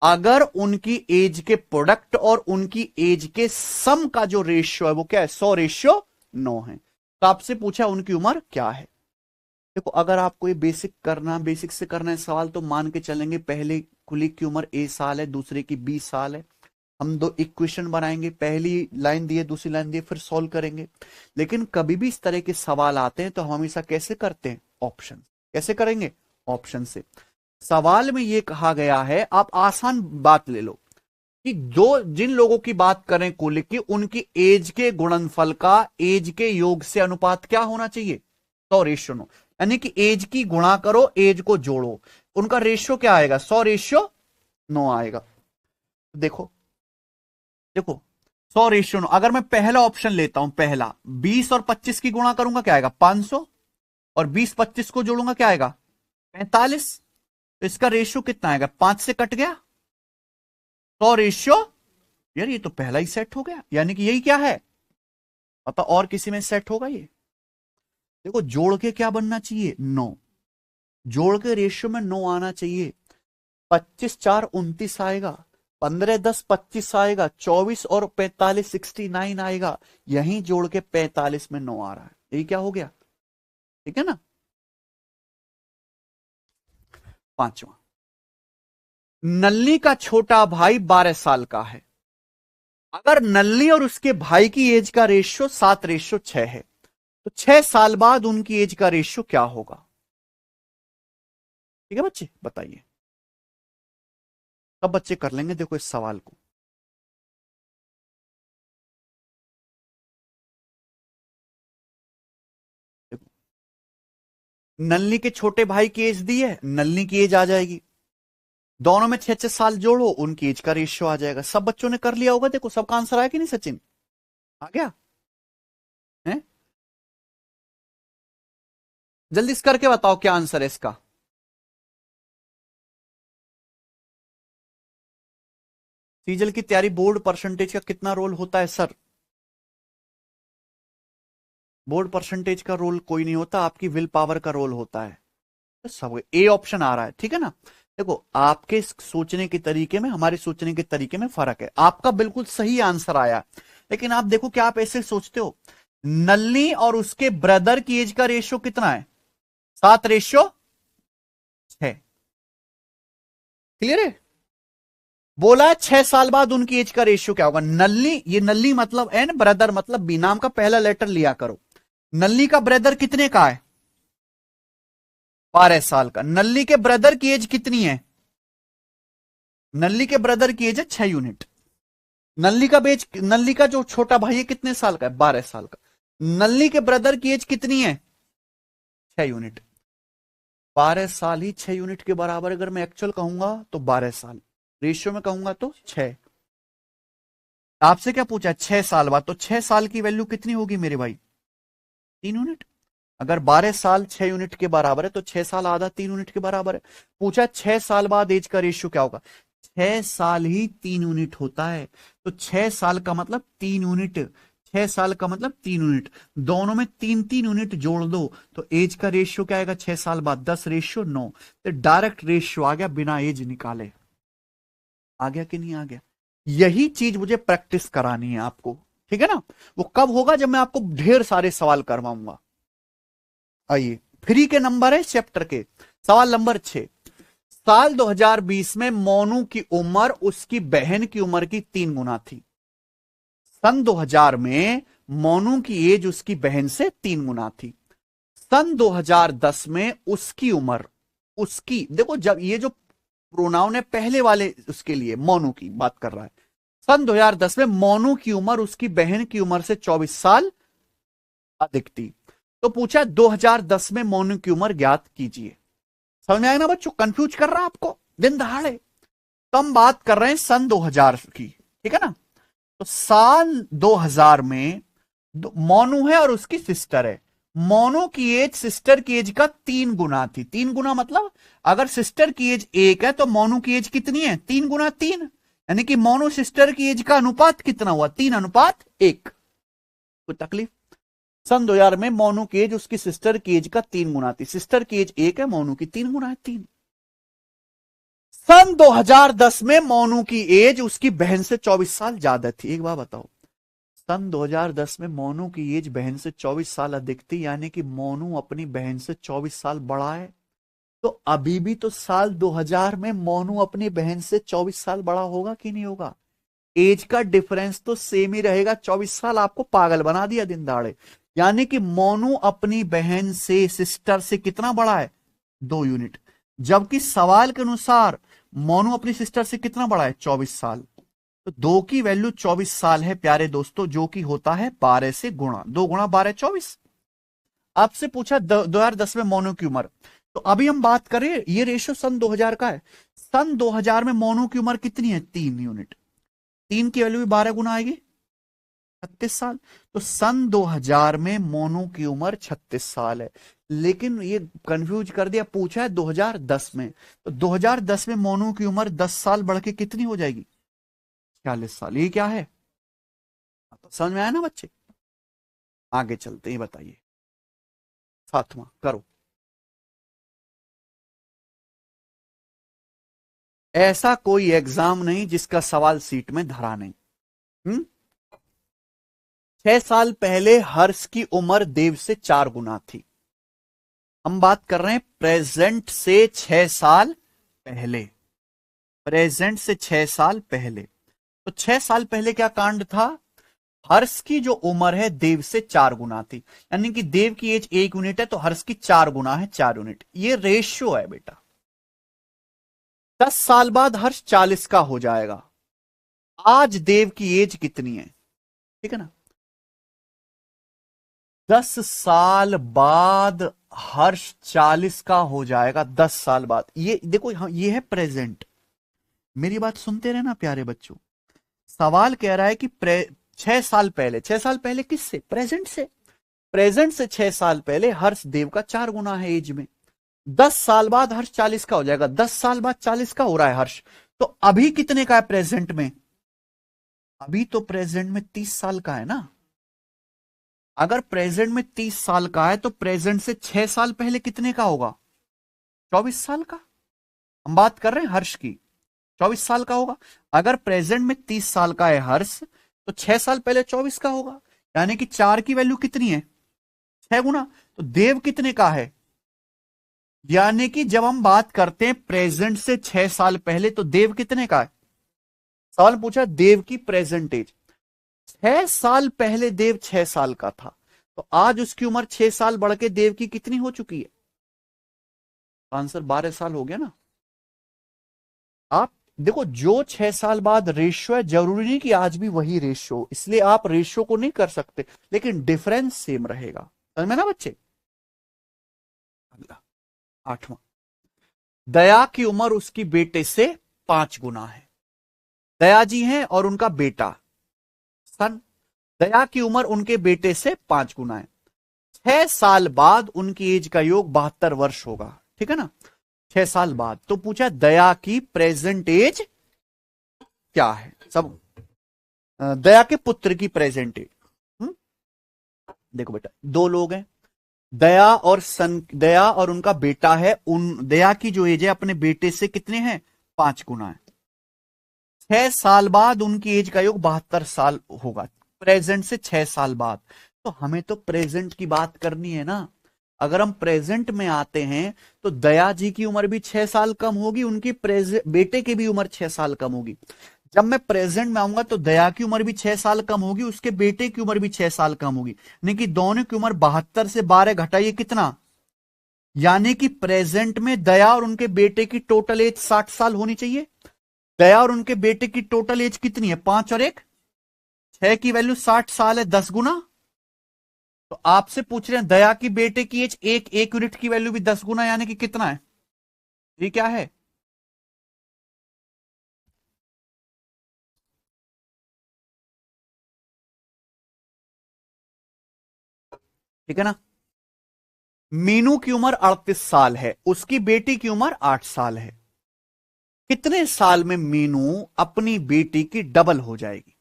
अगर उनकी as के product और उनकी as के सम का जो ratio है वो क्या है? 100:9 है। तो आपसे पूछा उनकी उम्र क्या है। देखो अगर आपको ये बेसिक से करना है सवाल, तो मान के चलेंगे पहले कुलीग की उम्र A साल है, दूसरे की B साल है। हम दो इक्वेशन बनाएंगे, पहली लाइन दिए दूसरी लाइन दिए, फिर सॉल्व करेंगे। लेकिन कभी भी इस तरह के सवाल आते हैं तो हम हमेशा कैसे करते हैं? ऑप्शन। कैसे करेंगे? ऑप्शन से। सवाल में यह कहा गया है, आप आसान बात ले लो कि जिन लोगों की बात करें कुल की, उनकी एज के गुणनफल का एज के योग से अनुपात क्या होना चाहिए? 100:9। यानी कि एज की गुणा करो, एज को जोड़ो, उनका रेशियो क्या आएगा? 100:9 आएगा। देखो 100:9। अगर मैं पहला ऑप्शन लेता हूं, पहला 20 और 25 की गुणा करूंगा क्या आएगा? 500, और 20-25 को जोड़ूंगा क्या आएगा? 45। तो इसका रेशियो कितना आएगा? 5 से कट गया, 100:9। यार ये तो पहला ही सेट हो गया, यानी कि यही क्या है पता, और किसी में सेट होगा ये? देखो जोड़ के क्या बनना चाहिए, 9, जोड़ के रेशियो में 9 आना चाहिए। 25 4 29 आएगा, 15 10 25 आएगा, 24 और 45 69 आएगा। यहीं जोड़ के 45 में 9 आ रहा है, यही क्या हो गया, ठीक है ना। पांचवा, नल्ली का छोटा भाई 12 साल का है। अगर नल्ली और उसके भाई की एज का रेशियो 7:6 है, तो 6 साल बाद उनकी एज का रेशियो क्या होगा? ठीक है बच्चे, बताइए। सब बच्चे कर लेंगे देखो इस सवाल को। देखो, नल्ली के छोटे भाई की एज दी है, नल्ली की एज आ जाएगी, दोनों में 6 6 साल जोड़ो, उनकी एज का रेशियो आ जाएगा। सब बच्चों ने कर लिया होगा, देखो सबका आंसर आया कि नहीं सचिन, आ गया है? जल्दी से करके बताओ क्या आंसर है इसका। सीजल की तैयारी बोर्ड परसेंटेज का कितना रोल होता है सर? बोर्ड परसेंटेज का रोल कोई नहीं होता, आपकी विल पावर का रोल होता है। तो सब ए ऑप्शन आ रहा है, ठीक है ना। देखो आपके सोचने के तरीके में हमारे सोचने के तरीके में फर्क है, आपका बिल्कुल सही आंसर आया। लेकिन आप देखो क्या आप ऐसे सोचते हो, नल्ली और उसके ब्रदर की एज का रेशियो कितना है, 7:6। क्लियर है? बोला है 6 साल बाद उनकी एज का रेशियो क्या होगा। नल्ली, ये नल्ली मतलब एन, ब्रदर मतलब बी, नाम का पहला लेटर लिया करो। नल्ली का ब्रदर कितने का है, 12 साल का। नल्ली के ब्रदर की एज कितनी है, नल्ली के ब्रदर की एज है 6 यूनिट। नल्ली का जो छोटा भाई है कितने साल का है, 12 साल का। नल्ली के ब्रदर की एज कितनी है, 6 यूनिट। 12 साल ही 6 यूनिट के बराबर, अगर मैं एक्चुअल कहूंगा तो 12 साल, रेशियो में कहूंगा तो 6। आपसे क्या पूछा, 6 साल बाद, तो 6 साल की वैल्यू कितनी होगी मेरे भाई, 3 यूनिट। अगर 12 साल 6 यूनिट के बराबर है तो 6 साल आधा 3 यूनिट के बराबर है। पूछा 6 साल बाद एज का रेशियो क्या होगा, 6 साल ही 3 यूनिट होता है, तो 6 साल का मतलब 3 यूनिट, 6 साल का मतलब 3 यूनिट, दोनों में 3 3 यूनिट जोड़ दो तो एज का रेशियो क्या आएगा 6 साल बाद, 10:9। तो डायरेक्ट रेशियो आ गया बिना एज निकाले। आ गया कि नहीं आ गया? यही चीज मुझे प्रैक्टिस करानी है आपको, ठीक है ना। वो कब होगा, जब मैं आपको ढेर सारे सवाल करवाऊंगा। आइए, फ्री के नंबर है चैप्टर के। सवाल नंबर 6, साल 2020 में मोनू की उम्र उसकी बहन की उम्र की 3 गुना थी। सन 2000 में मोनू की एज उसकी बहन से 3 गुना थी। सन 2010 में उसकी उम्र, उसकी, देखो जब ये जो प्रोनाउन है पहले वाले उसके लिए मोनू की बात कर रहा है। सन 2010 में मोनू की उम्र उसकी बहन की उम्र से 24 साल अधिक थी। तो पूछा 2010 में मोनू की उम्र ज्ञात कीजिए। समझ में आया ना बच्चों, कंफ्यूज कर रहा है आपको दिन दहाड़े। तो हम बात कर रहे हैं सन 2000 की, ठीक है ना। तो साल 2000 में मोनू है और उसकी सिस्टर है। मोनू की एज सिस्टर की एज का 3 गुना थी। 3 गुना मतलब अगर सिस्टर की एज 1 है तो मोनू की एज कितनी है, 3 गुना 3, यानी कि मोनू सिस्टर की एज का अनुपात कितना हुआ, 3:1। कोई तकलीफ? सन 2000 में मोनू की एज उसकी सिस्टर की एज का 3 गुना थी। सिस्टर की एज 1 है, मोनू की 3 गुना है, 3। सन 2010 में मोनू की एज उसकी बहन से 24 साल ज्यादा थी। एक बात बताओ, सन 2010 में मोनू की एज बहन से 24 साल अधिक थी, यानी कि मोनू अपनी बहन से 24 साल बड़ा है। तो अभी भी तो साल 2000 में मोनू अपनी बहन से 24 साल बड़ा होगा कि नहीं होगा? एज का डिफरेंस तो सेम ही रहेगा, 24 साल। आपको पागल बना दिया दिन दाड़े। यानी कि मोनू अपनी बहन से, सिस्टर से कितना बड़ा है, 2 यूनिट। जबकि सवाल के अनुसार मोनू अपनी सिस्टर से कितना बड़ा है, 24 साल। तो 2 की वैल्यू 24 साल है प्यारे दोस्तों, जो कि होता है 12 से गुणा, 2 गुणा 12 24। आपसे पूछा 2010 में मोनू की उम्र, तो अभी हम बात करें, ये रेशियो सन 2000 का है। सन 2000 में मोनू की उम्र कितनी है, 3 यूनिट। 3 की वैल्यू भी 12 गुना आएगी, 36 साल। तो सन 2000 में मोनू की उम्र 36 साल है। लेकिन ये कंफ्यूज कर दिया, पूछा है 2010 में, तो 2010 में मोनू की उम्र 10 साल बढ़ के कितनी हो जाएगी, 46 साल, ये क्या है? तो समझ में आया ना बच्चे? आगे चलते ही बताइए। 7वां करो। ऐसा कोई एग्जाम नहीं जिसका सवाल सीट में धरा नहीं। 6 साल पहले हर्ष की उम्र देव से 4 गुना थी। हम बात कर रहे हैं प्रेजेंट से 6 साल पहले। प्रेजेंट से 6 साल पहले। तो 6 साल पहले क्या कांड था? हर्ष की जो उम्र है देव से 4 गुना थी, यानी कि देव की एज 1 यूनिट है तो हर्ष की 4 गुना है, 4 यूनिट। ये रेशियो है बेटा। 10 साल बाद हर्ष 40 का हो जाएगा। आज देव की एज कितनी है? ठीक है ना? 10 साल बाद हर्ष 40 का हो जाएगा। 10 साल बाद। ये देखो, हाँ, ये है प्रेजेंट। मेरी बात सुनते रहना प्यारे बच्चों। सवाल कह रहा है कि 6 साल पहले, 6 साल पहले किससे? प्रेजेंट से। प्रेजेंट से 6 साल पहले हर्ष देव का 4 गुना है एज में। 10 साल बाद हर्ष 40 का हो जाएगा। 10 साल बाद 40 का हो रहा है हर्ष। तो अभी कितने का है प्रेजेंट में? अभी तो प्रेजेंट में 30 साल का है ना। अगर प्रेजेंट में 30 साल का है तो प्रेजेंट से 6 साल पहले कितने का होगा? 24 साल का। हम बात कर रहे हैं हर्ष की। 24 साल का होगा। अगर प्रेजेंट में 30 साल का है हर्ष तो 6 साल पहले 24 का होगा, यानी कि 4 की वैल्यू कितनी है? 6 गुना। तो देव कितने का है? यानी कि जब हम बात करते हैं प्रेजेंट से 6 साल पहले तो देव कितने का है? सवाल पूछा देव की प्रेजेंट एज। 6 साल पहले देव 6 साल का था, तो आज उसकी उम्र 6 साल बढ़ के देव की कितनी हो चुकी है? आंसर 12 साल हो गया ना। आप देखो, जो 6 साल बाद रेशियो है जरूरी नहीं कि आज भी वही रेशियो, इसलिए आप रेशियो को नहीं कर सकते, लेकिन डिफरेंस सेम रहेगा। समझ में ना बच्चे? अगला 8वां। दया की उम्र उसकी बेटे से 5 गुना है। दया जी हैं और उनका बेटा सन। दया की उम्र उनके बेटे से 5 गुना है। 6 साल बाद उनकी एज का योग 72 वर्ष होगा। ठीक है ना? 6 साल बाद। तो पूछा दया की प्रेजेंट एज क्या है? सब दया के पुत्र की प्रेजेंट एज। देखो बेटा, दो लोग हैं, दया और उनका बेटा है। उन दया की जो एज है अपने बेटे से कितने हैं? 5 गुना है। 6 साल बाद उनकी एज का योग 72 साल होगा। प्रेजेंट से 6 साल बाद। तो हमें तो प्रेजेंट की बात करनी है ना। अगर हम प्रेजेंट में आते हैं तो दया जी की उम्र भी 6 साल कम होगी, उनकी बेटे की भी उम्र 6 साल कम होगी। जब मैं प्रेजेंट में आऊंगा तो दया की उम्र भी 6 साल कम होगी, उसके बेटे की उम्र भी 6 साल कम होगी, यानी कि दोनों की उम्र 72 से 12 घटाइए कितना? यानी कि प्रेजेंट में दया और उनके बेटे की टोटल एज 60 साल होनी चाहिए। दया और उनके बेटे की टोटल एज कितनी है? 5 और 1 6 की वैल्यू 60 साल है, 10 गुना। तो आपसे पूछ रहे हैं दया की बेटे की एज 1 यूनिट की वैल्यू भी 10 गुना, यानी कि कितना है? ये क्या है? ठीक है ना? मीनू की उम्र 38 साल है, उसकी बेटी की उम्र 8 साल है। कितने साल में मीनू अपनी बेटी की डबल हो जाएगी?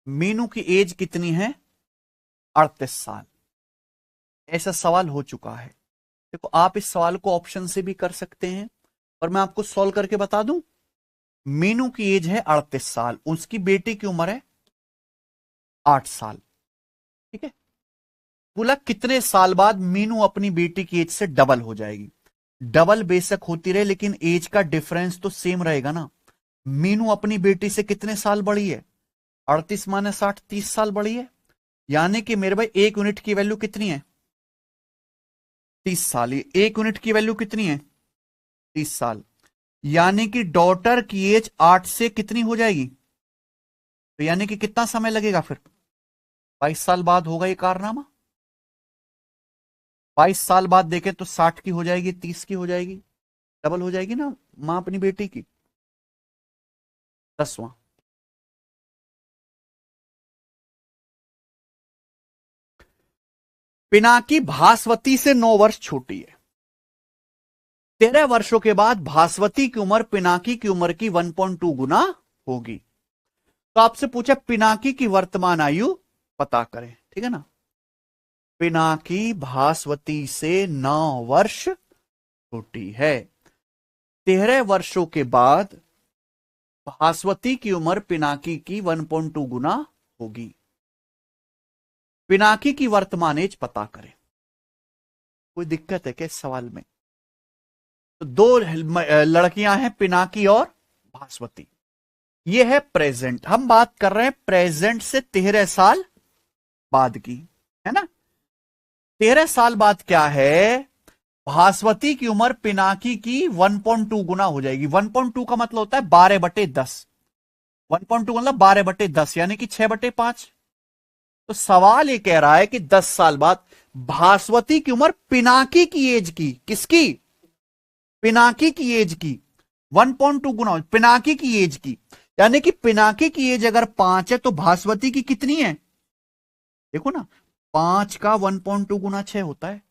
मीनू की एज कितनी है? 38 साल। ऐसा सवाल हो चुका है। देखो, आप इस सवाल को ऑप्शन से भी कर सकते हैं और मैं आपको सॉल्व करके बता दूं। मीनू की एज है 38 साल, उसकी बेटी की उम्र है 8 साल। ठीक है? बोला कितने साल बाद मीनू अपनी बेटी की एज से डबल हो जाएगी? डबल बेशक होती रहे लेकिन एज का डिफरेंस तो सेम रहेगा ना। मीनू अपनी बेटी से कितने साल बड़ी है? 38 माने 60, 30 साल बड़ी है। यानी कि मेरे भाई 1 यूनिट की वैल्यू कितनी है? 30 साल। 1 यूनिट की वैल्यू कितनी है? 30 साल। यानी कि डॉटर की एज 8 से कितनी हो जाएगी? तो यानी कि कितना समय लगेगा फिर? 22 साल बाद होगा ये कारनामा। 22 साल बाद देखें तो 60 की हो जाएगी, 30 की हो जाएगी, डबल हो जाएगी ना मां अपनी बेटी की। 10वां। पिनाकी भास्वती से 9 वर्ष छोटी है। 13 वर्षों के बाद भास्वती की उम्र पिनाकी की उम्र की 1.2 गुना होगी। तो आपसे पूछा पिनाकी की वर्तमान आयु पता करें, ठीक है ना। पिनाकी भास्वती से 9 वर्ष छोटी है। 13 वर्षों के बाद भास्वती की उम्र पिनाकी की 1.2 गुना होगी। पिनाकी की वर्तमान एज पता करें। कोई दिक्कत है क्या इस सवाल में? तो दो लड़कियां हैं, पिनाकी और भास्वती। ये है प्रेजेंट, हम बात कर रहे हैं प्रेजेंट से 13 साल बाद की, है ना। 13 साल बाद क्या है, भास्वती की उम्र पिनाकी की 1.2 गुना हो जाएगी। 1.2 का मतलब होता है 12/10। 1.2 मतलब 12/10 यानी कि 6/5। तो सवाल ये कह रहा है कि 10 साल बाद भास्वती की उम्र पिनाकी की एज की, किसकी? पिनाकी की एज की 1.2 गुना, पिनाकी की एज की, यानी कि पिनाकी की एज अगर 5 है तो भास्वती की कितनी है? देखो ना, 5 का 1.2 गुना 6 होता है,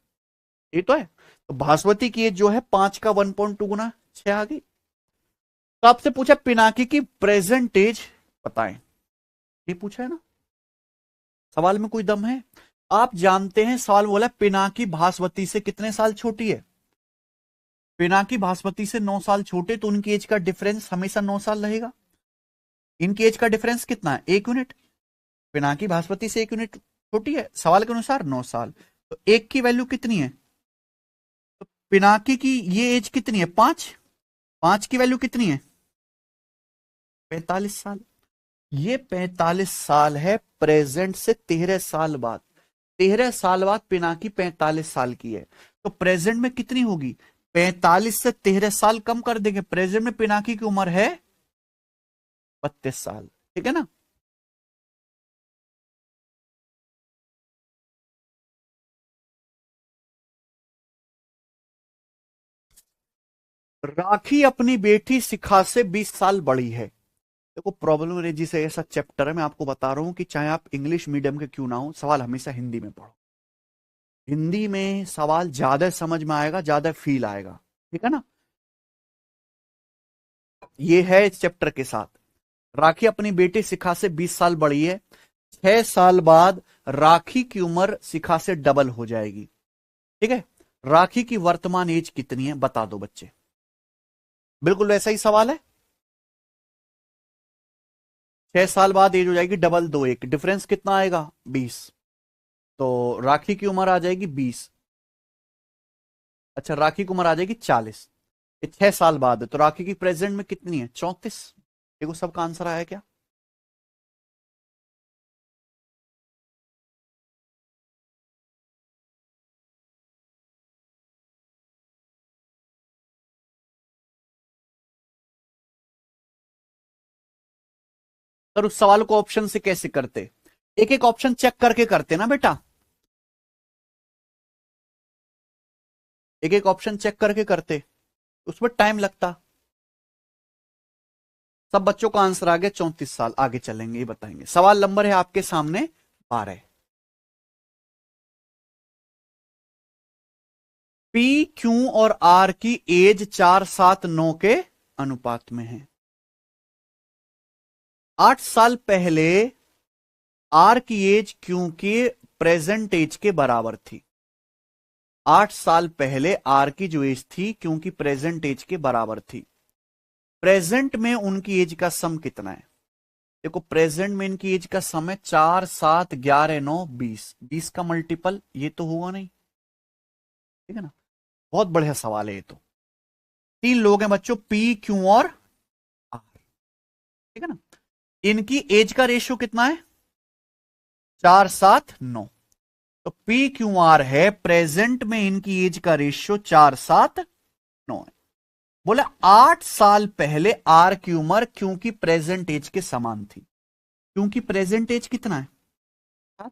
ये तो है। तो भास्वती की एज जो है 5 का 1.2 गुना 6 आ गई। तो आपसे पूछा पिनाकी की प्रेजेंट एज बताएं, ये पूछा है ना। सवाल में कोई दम है? आप जानते हैं सवाल बोला पिनाकी भास्वती से कितने साल छोटी है। पिनाकी भास्वती से 9 साल छोटे, तो उनकी एज का डिफरेंस हमेशा 9 साल रहेगा। इनकी एज का डिफरेंस कितना है? 1 यूनिट। पिनाकी भास्वती से 1 यूनिट छोटी है, सवाल के अनुसार 9 साल। तो 1 की वैल्यू कितनी है? तो पिनाकी की ये एज कितनी है? 5। 5 की वैल्यू कितनी है? 45 साल। ये 45 साल है प्रेजेंट से 13 साल बाद। 13 साल बाद पिनाकी 45 साल की है, तो प्रेजेंट में कितनी होगी? 45 से 13 साल कम कर देंगे, प्रेजेंट में पिनाकी की उम्र है 32 साल, ठीक है ना। राखी अपनी बेटी शिखा से 20 साल बड़ी है। देखो प्रॉब्लम रेजी से ऐसा चैप्टर है, मैं आपको बता रहा हूं कि चाहे आप इंग्लिश मीडियम के क्यों ना हो, सवाल हमेशा हिंदी में पढ़ो। हिंदी में सवाल ज्यादा समझ में आएगा, ज्यादा फील आएगा, ठीक है ना। ये है इस चैप्टर के साथ। राखी अपनी बेटी शिखा से 20 साल बड़ी है। 6 साल बाद राखी की उम्र शिखा से डबल हो जाएगी, ठीक है। राखी की वर्तमान एज कितनी है बता दो बच्चे। बिल्कुल वैसा ही सवाल है। 6 साल बाद एज हो जाएगी डबल, 2 1 डिफरेंस कितना आएगा? 20। तो राखी की उम्र आ जाएगी 20। अच्छा, राखी की उम्र आ जाएगी 40। ये 6 साल बाद है, तो राखी की प्रेजेंट में कितनी है? 34। देखो सबका आंसर आया क्या? सर उस सवाल को ऑप्शन से कैसे करते? एक एक ऑप्शन चेक करके करते ना बेटा, एक एक ऑप्शन चेक करके करते, उसमें टाइम लगता। सब बच्चों का आंसर आ गया 34 साल। आगे चलेंगे, ये बताएंगे। सवाल नंबर है आपके सामने 12। पी क्यू और आर की एज 4 7 9 के अनुपात में है। 8 साल पहले आर की एज क्यू की प्रेजेंट एज के बराबर थी। 8 साल पहले आर की जो एज थी क्यू की प्रेजेंट एज के बराबर थी। प्रेजेंट में उनकी एज का सम कितना है? देखो प्रेजेंट में इनकी एज का सम है 4 7 11 9 20। 20 का मल्टीपल ये तो हुआ नहीं, ठीक है ना। बहुत बढ़िया सवाल है ये तो। 3 लोग हैं बच्चों, पी क्यू और आर, ठीक है ना। इनकी एज का रेशियो कितना है? 4 7 9। तो पी क्यू आर है, प्रेजेंट में इनकी एज का रेशियो 4 7 9 है। बोले 8 साल पहले आर की उम्र क्यू की प्रेजेंट एज के समान थी। क्यू की प्रेजेंट एज कितना है? 7।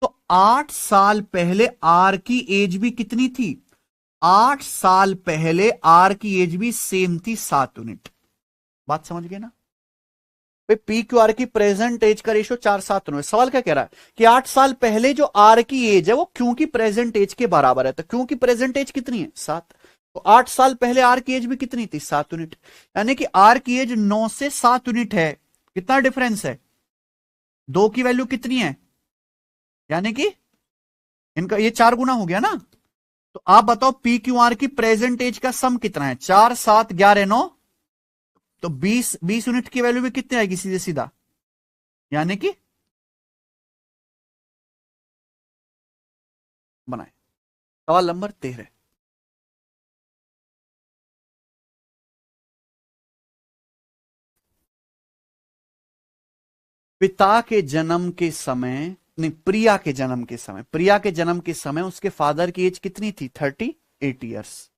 तो 8 साल पहले आर की एज भी कितनी थी? 8 साल पहले आर की एज भी सेम थी, 7 यूनिट। बात समझ गए ना। पी क्यू आर की प्रेजेंट एज का रेशियो 4 7 9। सवाल क्या कह रहा है कि 8 साल पहले जो आर की एज है वो क्यू की प्रेजेंट एज के बराबर है। तो क्यू की प्रेजेंट एज कितनी है? 7। तो 8 साल पहले आर की एज भी कितनी थी? 7 यूनिट। यानी कि आर की एज 9 से 7 यूनिट है। कितना डिफरेंस है? 2 की वैल्यू कितनी है? यानी कि इनका ये 4 गुना हो गया ना। तो आप बताओ पी क्यू आर की प्रेजेंट एज का सम कितना है? 4 7 11 9, तो 20 यूनिट की वैल्यू भी कितनी आएगी सीधे सीधा? यानी कि बनाए। सवाल नंबर 13। पिता के जन्म के समय, नहीं, प्रिया के जन्म के समय, प्रिया के जन्म के समय उसके फादर की एज कितनी थी? 38 ईयर्स।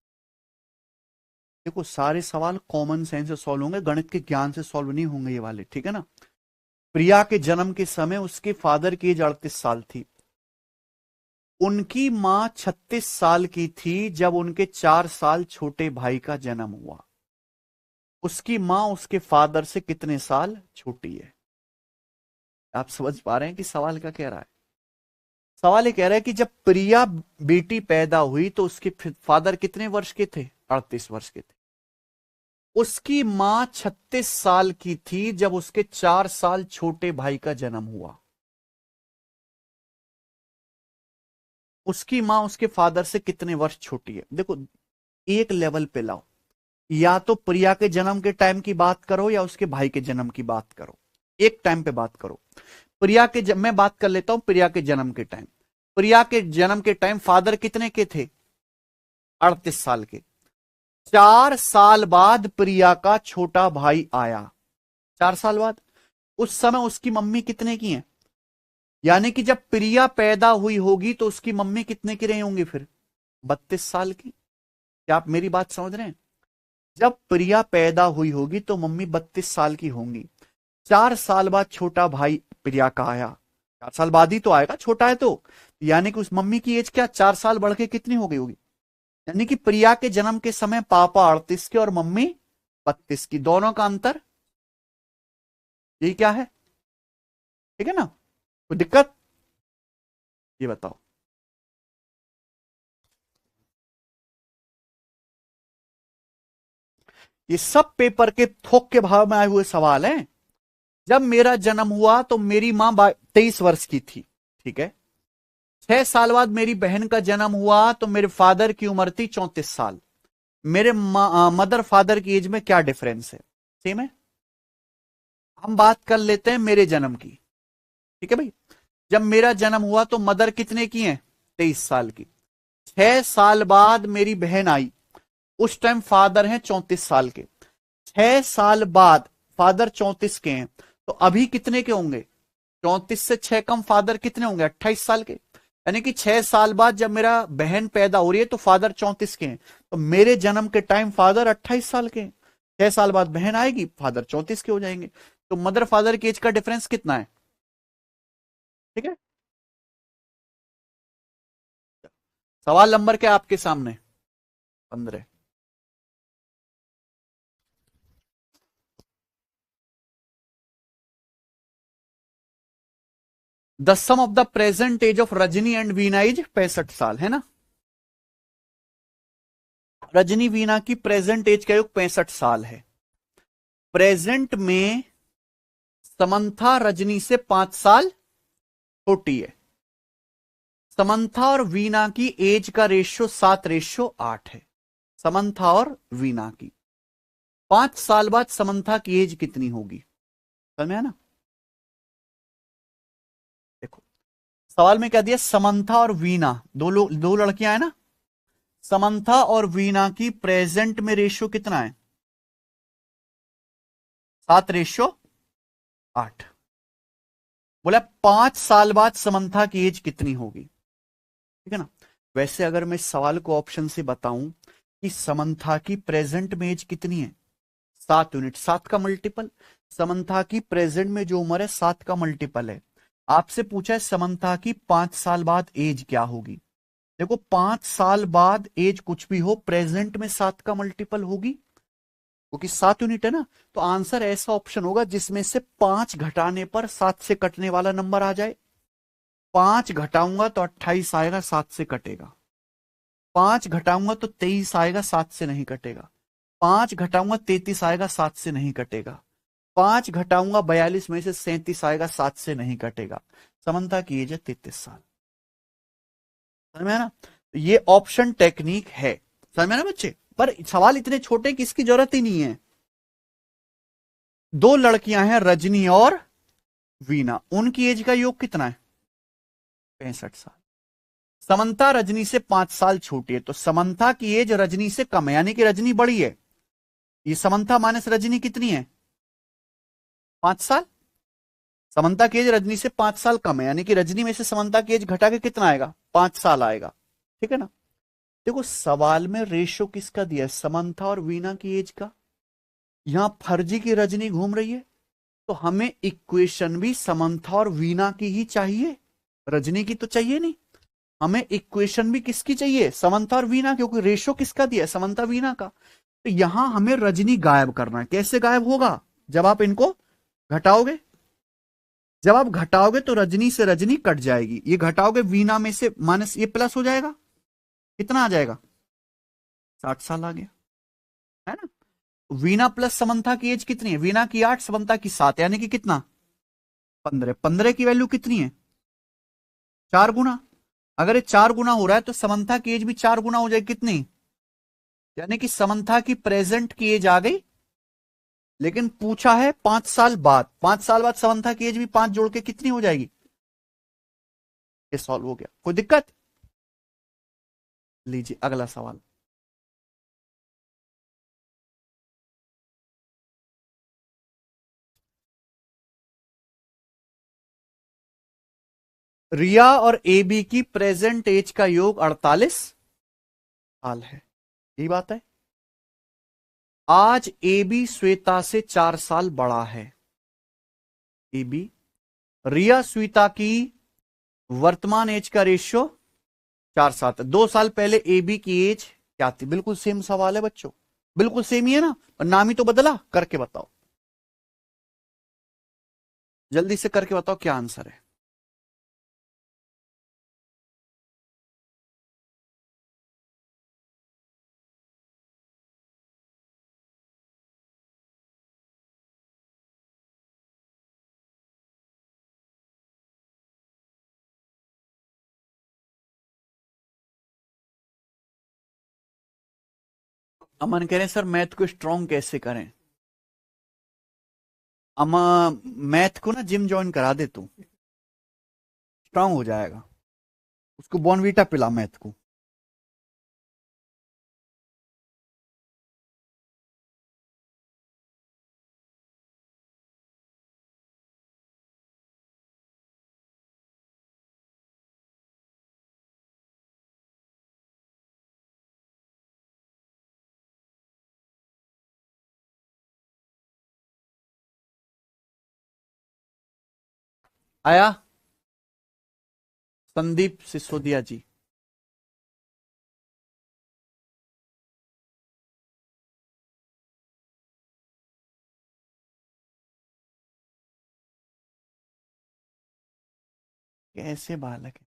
देखो सारे सवाल कॉमन सेंस से सॉल्व होंगे, गणित के ज्ञान से सॉल्व नहीं होंगे ये वाले, ठीक है ना। प्रिया के जन्म के समय उसके फादर की एज 38 साल थी। उनकी मां 36 साल की थी जब उनके 4 साल छोटे भाई का जन्म हुआ। उसकी मां उसके फादर से कितने साल छोटी है? आप समझ पा रहे हैं कि सवाल क्या कह रहा है? सवाल ये कह रहा है कि जब प्रिया बेटी पैदा हुई तो उसके फादर कितने वर्ष के थे? 38 वर्ष के थे। उसकी मां 36 साल की थी जब उसके 4 साल छोटे भाई का जन्म हुआ। उसकी मां उसके फादर से कितने वर्ष छोटी है? देखो एक लेवल पे लाओ, या तो प्रिया के जन्म के टाइम की बात करो या उसके भाई के जन्म की बात करो, एक टाइम पे बात करो। मैं बात कर लेता हूं प्रिया के जन्म के टाइम। प्रिया के जन्म के टाइम फादर कितने के थे? 38 साल के। 4 साल बाद प्रिया का छोटा भाई आया, 4 साल बाद। उस समय उसकी मम्मी कितने की है? यानी कि जब प्रिया पैदा हुई होगी तो उसकी मम्मी कितने की रही होंगी फिर? 32 साल की। क्या आप मेरी बात समझ रहे हैं? जब प्रिया पैदा हुई होगी तो मम्मी 32 साल की होंगी। 4 साल बाद छोटा भाई प्रिया का आया, 4 साल बाद ही तो आएगा, छोटा है तो। यानी कि उस मम्मी की एज क्या 4 साल बढ़ के कितनी हो गई होगी? यानी कि प्रिया के जन्म के समय पापा 38 के और मम्मी 32 की, दोनों का अंतर यही क्या है? ठीक है ना, कोई दिक्कत? ये बताओ। ये सब पेपर के थोक के भाव में आए हुए सवाल हैं। जब मेरा जन्म हुआ तो मेरी मां 23 वर्ष की थी, ठीक है। 6 साल बाद मेरी बहन का जन्म हुआ तो मेरे फादर की उम्र थी 34 साल। मेरे मदर फादर की एज में क्या डिफरेंस है? सेम है। हम बात कर लेते हैं मेरे जन्म की, ठीक है भाई। जब मेरा जन्म हुआ तो मदर कितने की है? 23 साल की। 6 साल बाद मेरी बहन आई, उस टाइम फादर हैं 34 साल के। 6 साल बाद फादर 34 के हैं, तो अभी कितने के होंगे? 34 से 6 कम फादर कितने होंगे? 28 साल के। यानी कि 6 साल बाद जब मेरा बहन पैदा हो रही है तो फादर 34 के हैं, तो मेरे जन्म के टाइम फादर 28 साल के हैं। 6 साल बाद बहन आएगी, फादर 34 के हो जाएंगे। तो मदर फादर की एज का डिफरेंस कितना है? ठीक है। सवाल नंबर क्या आपके सामने? 15। The sum of the present age of Rajni and Veena is 65 साल, है ना। रजनी वीना की प्रेजेंट एज का योग 65 साल है। प्रेजेंट में समंथा रजनी से 5 साल छोटी है। समंथा और वीना की एज का रेशियो 7:8 है। समंथा और वीना की 5 साल बाद समंथा की एज कितनी होगी? समझ में है ना। देखो सवाल में क्या दिया, समंथा और वीना दो लड़कियां हैं ना। समंथा और वीना की प्रेजेंट में रेशियो कितना है? 7:8। बोला 5 साल बाद समंथा की एज कितनी होगी, ठीक है ना। वैसे अगर मैं इस सवाल को ऑप्शन से बताऊं कि समंथा की प्रेजेंट में एज कितनी है? 7 यूनिट, 7 का मल्टीपल। समंथा की प्रेजेंट में जो उम्र है 7 का मल्टीपल है। आपसे पूछा है समंथा की 5 साल बाद एज क्या होगी। देखो 5 साल बाद एज कुछ भी हो, प्रेजेंट में 7 का मल्टीपल होगी, क्योंकि 7 यूनिट है ना। तो आंसर ऐसा ऑप्शन होगा जिसमें से 5 घटाने पर 7 से कटने वाला नंबर आ जाए। 5 घटाऊंगा तो 28 आएगा, 7 से कटेगा। 5 घटाऊंगा तो 23 आएगा, 7 से नहीं कटेगा। 5 घटाऊंगा 33 आएगा, 7 से नहीं कटेगा। 5 घटाऊंगा 42 में से 37 आएगा, 7 से नहीं कटेगा। समंता की एज है 33 साल। समझ में है ना? ये ऑप्शन टेक्निक है। समझ में ना बच्चे? पर सवाल इतने छोटे कि इसकी जरूरत ही नहीं है। 2 लड़कियां हैं, रजनी और वीना। उनकी एज का योग कितना है? 65 साल। समंता रजनी से 5 साल छोटी है, तो समंता की एज रजनी से कम है, यानी कि रजनी बड़ी है। ये समंता माइनस रजनी कितनी है? 5 साल। समंता की एज रजनी से 5 साल कम है, यानी कि रजनी में से समंता की एज घटा के कितना आएगा? 5 साल आएगा। ठीक है ना? देखो सवाल में रेशो किसका दिया है? समंता और वीना की एज का। यहां फर्जी की रजनी घूम रही है, तो हमें इक्वेशन भी समंथा और वीना की ही चाहिए, रजनी की तो चाहिए नहीं। हमें इक्वेशन भी किसकी चाहिए? समंथा और वीना, क्योंकि रेशो किसका दिया है? समंथा वीना का। तो यहां हमें रजनी गायब करना है। कैसे गायब होगा? जब आप इनको घटाओगे। जब आप घटाओगे तो रजनी से रजनी कट जाएगी, ये घटाओगे वीना में से माइनस, ये प्लस हो जाएगा। कितना आ जाएगा? 60 साल आ गया, है ना? वीना प्लस समंथा की एज कितनी है? वीना की 8, समंथा की 7, यानी कि कितना? 15। 15 की वैल्यू कितनी है? 4 गुना। अगर ये 4 गुना हो रहा है तो समंथा की एज भी 4 गुना हो जाएगी। कितनी? यानी कि समंथा की प्रेजेंट की एज आ गई, लेकिन पूछा है 5 साल बाद। 5 साल बाद समंथा की एज भी 5 जोड़ के कितनी हो जाएगी? ये सॉल्व हो गया। कोई दिक्कत? लीजिए अगला सवाल। रिया और ए बी की प्रेजेंट एज का योग 48 साल है। यही बात है। आज ए बी श्वेता से 4 साल बड़ा है। ए बी, रिया श्वेता की वर्तमान एज का रेशियो 4-7 है। 2 साल पहले ए बी की एज क्या थी? बिल्कुल सेम सवाल है बच्चों, बिल्कुल सेम ही है ना, और नाम ही तो बदला। करके बताओ, जल्दी से करके बताओ क्या आंसर है। अमन कह रहे हैं सर मैथ को स्ट्रांग कैसे करें? अमा, मैथ को ना जिम ज्वाइन करा दे तू, स्ट्रांग हो जाएगा। उसको बॉर्नवीटा पिला मैथ को। आया संदीप सिसोदिया जी। कैसे बालक है?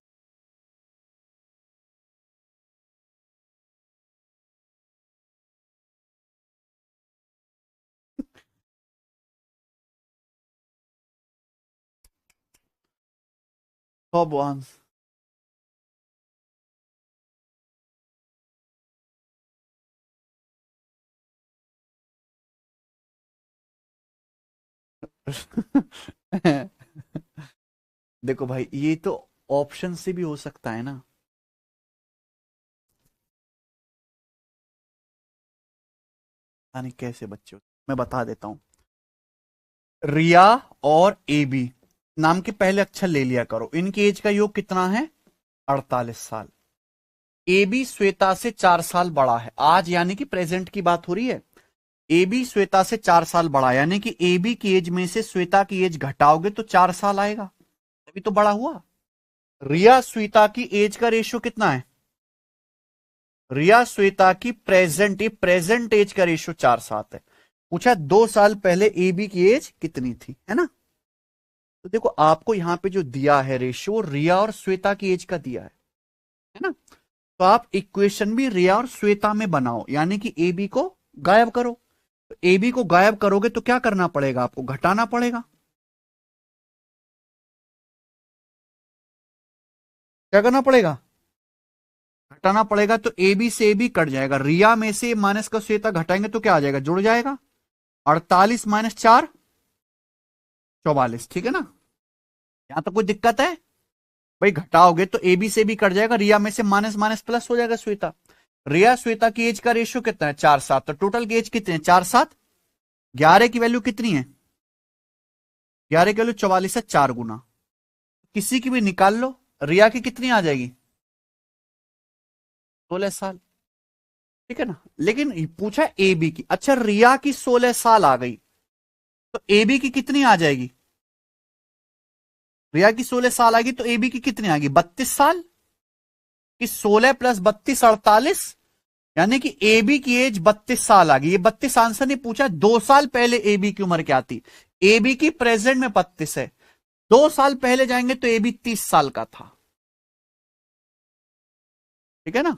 सब आंसर। देखो भाई, ये तो ऑप्शन से भी हो सकता है ना। यानी कैसे बच्चों, मैं बता देता हूं। रिया और ए बी नाम के पहले अक्षर ले लिया करो। इनकी एज का योग कितना है? 48 साल। ए बी श्वेता से 4 साल बड़ा है आज, यानी कि प्रेजेंट की बात हो रही है। ए बी श्वेता से 4 साल बड़ा, यानी कि ए बी की एज में से श्वेता की एज घटाओगे तो 4 साल आएगा, तभी तो बड़ा हुआ। रिया श्वेता की एज का रेशियो कितना है? रिया श्वेता की प्रेजेंट एज का रेशियो 4-7 है। पूछा 2 साल पहले ए बी की एज कितनी थी, है ना? तो देखो आपको यहां पे जो दिया है रेशियो, रिया और श्वेता की एज का दिया है ना? तो आप इक्वेशन भी रिया और श्वेता में बनाओ, यानी कि ए बी को गायब करो। तो ए बी को गायब करोगे तो क्या करना पड़ेगा, आपको घटाना पड़ेगा। क्या करना पड़ेगा, घटाना पड़ेगा। तो ए बी से ए बी कट जाएगा, रिया में से माइनस का श्वेता घटाएंगे तो क्या आ जाएगा, जुड़ जाएगा। 48 माइनस 4 44, ठीक है ना। यहां तक कोई दिक्कत है भाई, घटाओगे तो ए बी से भी कट जाएगा, रिया में से माइनस माइनस प्लस हो जाएगा श्वेता। रिया श्वेता की एज का रेशियो कितना है, 4-7, तो टोटल की एज कितनी है, 4-7। 11 की वैल्यू कितनी है, 11 की वैल्यू 44 है, 4 गुना। किसी की भी निकाल लो, रिया की कितनी आ जाएगी, 16 साल, ठीक है ना। लेकिन पूछा ए बी की, अच्छा रिया की 16 साल आ गई, तो ए बी की कितनी आ जाएगी, रिया की 16 साल आ गई तो ए बी की कितनी आ गई, 32 साल। कि 16 प्लस 32 48, यानी कि ए बी की एज 32 साल आ गई। ये 32 आंसर नहीं पूछा, 2 साल पहले ए बी की उम्र क्या थी। ए बी की प्रेजेंट में 32 है, 2 साल पहले जाएंगे तो ए बी 30 साल का था, ठीक है ना।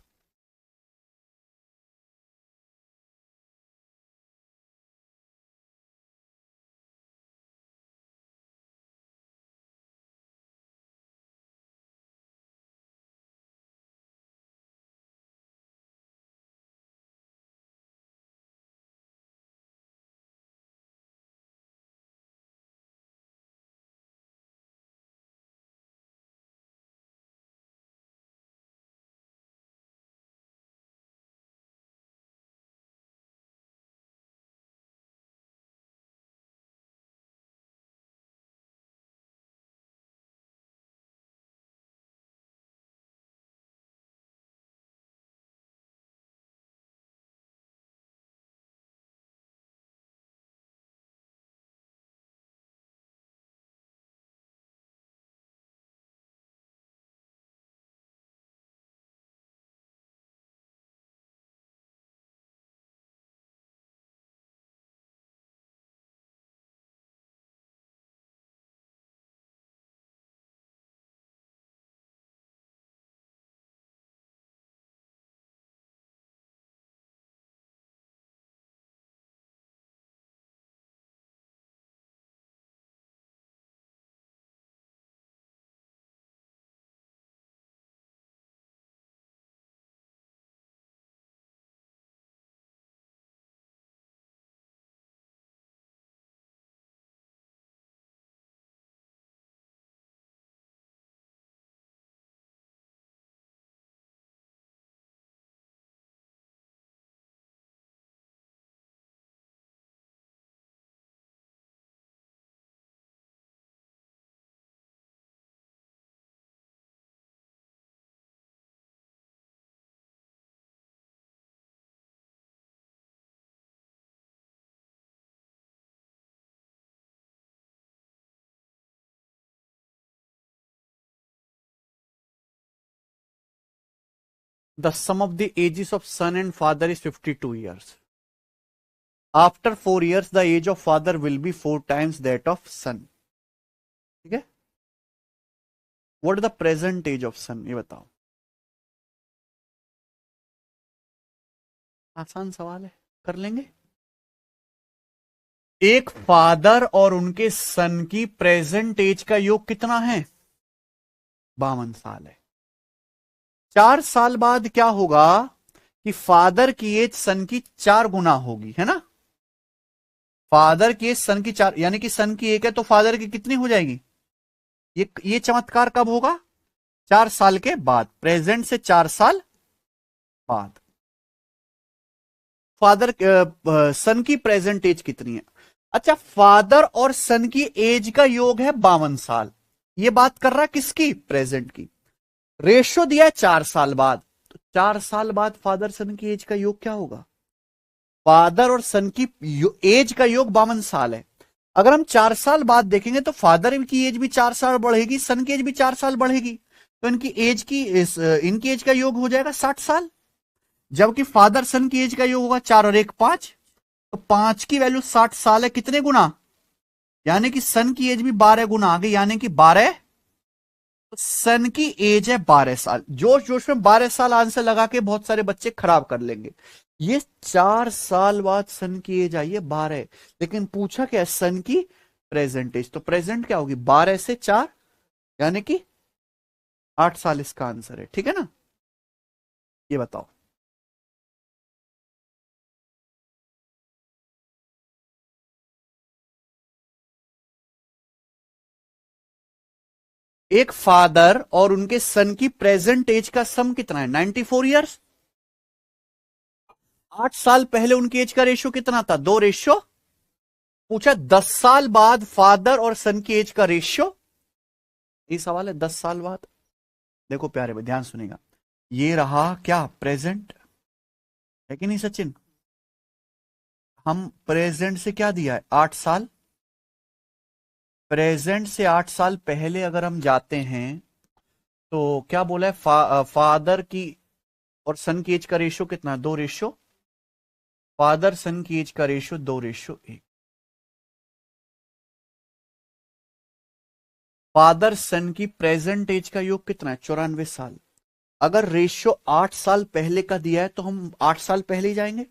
The sum of the ages of son and father is 52 years. After 4 years, the age of father will be 4 times that of son. ठीक है। What is the present age of son, ये बताओ। आसान सवाल है, कर लेंगे। एक फादर और उनके सन की प्रेजेंट एज का योग कितना है, 52 साल है। 4 साल बाद क्या होगा कि फादर की एज सन की 4 गुना होगी, है ना। फादर की एज सन की 4, यानी कि सन की 1 है तो फादर की कितनी हो जाएगी। ये चमत्कार कब होगा, 4 साल के बाद, प्रेजेंट से 4 साल बाद। फादर सन की प्रेजेंट एज कितनी है। अच्छा, फादर और सन की एज का योग है 52 साल। ये बात कर रहा है किसकी, प्रेजेंट की। रेशो दिया है 4 साल बाद, तो 4 साल बाद फादर सन की एज का योग क्या होगा। फादर और सन की एज का योग 52 साल है। अगर हम 4 साल बाद देखेंगे तो फादर की एज भी 4 साल बढ़ेगी, सन की एज भी 4 साल बढ़ेगी, तो इनकी एज का योग हो जाएगा 60 साल। जबकि फादर सन की एज का योग होगा 4 और 1 5, तो 5 की वैल्यू 60 साल है, कितने गुना, यानी कि सन की एज भी 12 गुना आ गई, यानी कि 12 तो सन की एज है 12 साल। जोश जोश में 12 साल आंसर लगा के बहुत सारे बच्चे खराब कर लेंगे। ये 4 साल बाद सन की एज आई है 12, लेकिन पूछा क्या है, सन की प्रेजेंट एज। तो प्रेजेंट क्या होगी, 12 से 4, यानी कि 8 साल इसका आंसर है। ठीक है ना, ये बताओ। एक फादर और उनके सन की प्रेजेंट एज का सम कितना है, 94 ईयर्स। 8 साल पहले उनकी एज का रेशियो कितना था, 2:। पूछा 10 साल बाद फादर और सन की एज का रेशियो। ये सवाल है 10 साल बाद। देखो प्यारे भाई ध्यान सुनेगा, ये रहा क्या, प्रेजेंट है कि नहीं सचिन। हम प्रेजेंट से क्या दिया है, 8 साल। प्रेजेंट से 8 साल पहले अगर हम जाते हैं तो क्या बोला है, फादर की और सन की एज का रेशियो कितना, 2:। फादर सन की एज का रेशियो 2:1। फादर सन की प्रेजेंट एज का योग कितना है, 94 साल। अगर रेशियो 8 साल पहले का दिया है तो हम 8 साल पहले ही जाएंगे।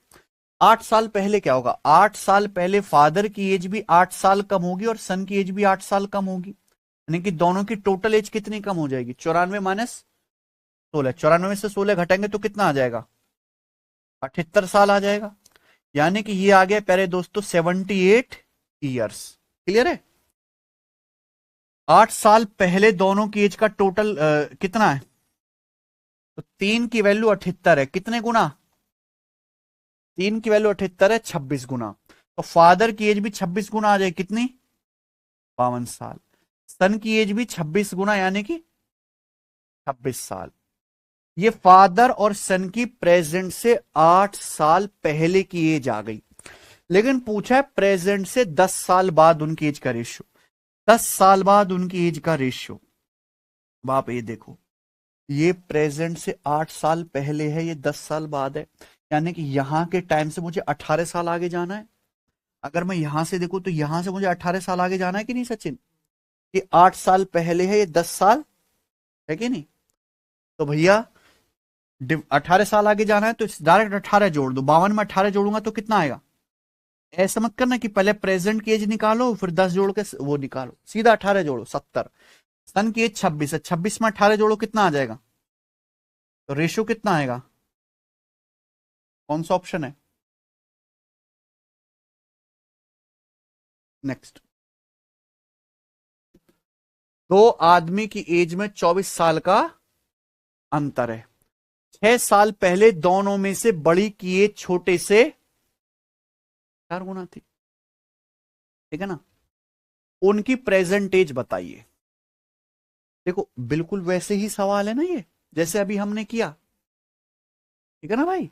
8 साल पहले क्या होगा, 8 साल पहले फादर की एज भी 8 साल कम होगी और सन की एज भी 8 साल कम होगी, यानी कि दोनों की टोटल एज कितनी कम हो जाएगी, 94 माइनस 16। 94 में से 16 घटाएंगे तो कितना आ जाएगा, 78 साल आ जाएगा। यानी कि ये आ गया प्यारे दोस्तों 78 ईयर्स। क्लियर है। 8 साल पहले दोनों की एज का टोटल कितना है, तो 3 की वैल्यू 78 है, कितने गुना, 3 की वैल्यू 78 है, 26 गुना। तो फादर की एज भी 26 गुना आ जाए, कितनी, 52 साल। सन की एज भी 26 गुना यानी कि 26 साल। ये फादर और सन की प्रेजेंट से 8 साल पहले की एज आ गई। लेकिन पूछा है प्रेजेंट से 10 साल बाद उनकी एज का रेशियो। 10 साल बाद उनकी एज का रेशियो, बाप ये देखो, ये प्रेजेंट से 8 साल पहले है, ये 10 साल बाद है, यानी कि यहां के टाइम से मुझे 18 साल आगे जाना है। अगर मैं यहां से देखूं तो यहां से मुझे 18 साल आगे जाना है कि नहीं सचिन। ये 8 साल पहले है, ये 10 साल है कि नहीं। तो भैया 18 साल आगे जाना है तो डायरेक्ट 18 जोड़ दो, 52 में 18 जोड़ूंगा तो कितना आएगा। ऐसा मत करना कि पहले प्रेजेंट की एज निकालो फिर 10 जोड़ के वो निकालो, सीधा 18 जोड़ो, 70। सन की एज 26 है, 26 में 18 जोड़ो कितना आ जाएगा, तो रेशियो कितना आएगा, कौन सा ऑप्शन है। नेक्स्ट, दो आदमी की एज में 24 साल का अंतर है। 6 साल पहले दोनों में से बड़ी की एज छोटे से 4 गुना थी, ठीक है ना। उनकी प्रेजेंट एज बताइए। देखो बिल्कुल वैसे ही सवाल है ना ये, जैसे अभी हमने किया, ठीक है ना भाई।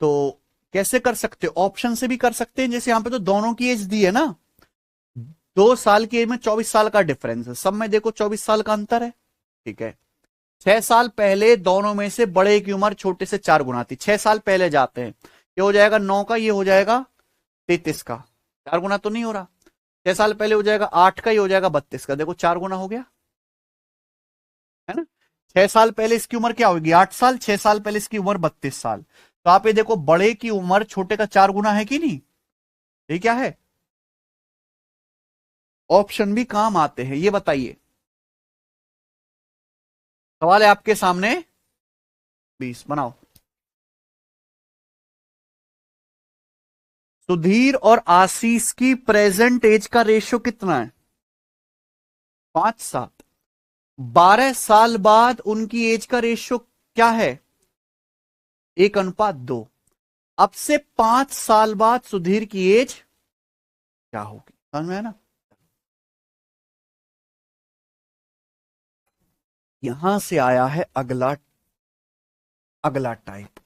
तो कैसे कर सकते हो, ऑप्शन से भी कर सकते हैं, जैसे यहां पे तो दोनों की एज दी है ना, 2 साल की एज में 24 साल का डिफरेंस है, सब में देखो 24 साल का अंतर है, ठीक है। 6 साल पहले दोनों में से बड़े की उम्र छोटे से 4 गुना थी। 6 साल पहले जाते हैं, ये हो जाएगा 9 का, ये हो जाएगा 33 का, 4 गुना तो नहीं हो रहा। 6 साल पहले हो जाएगा 8 का, ये हो जाएगा 32 का, देखो 4 गुना हो गया, है ना। 6 साल पहले इसकी उम्र क्या होगी, 8 साल, 6 साल पहले इसकी उम्र 32 साल। तो आप ये देखो बड़े की उम्र छोटे का 4 गुना है कि नहीं, ये क्या है, ऑप्शन भी काम आते हैं, ये बताइए। सवाल है आपके सामने, 20 बनाओ। सुधीर और आशीष की प्रेजेंट एज का रेशियो कितना है, 5-7। 12 साल बाद उनकी एज का रेशियो क्या है, 1:2। अब से 5 साल बाद सुधीर की एज क्या होगी, समझ में है ना। यहां से आया है अगला, अगला type,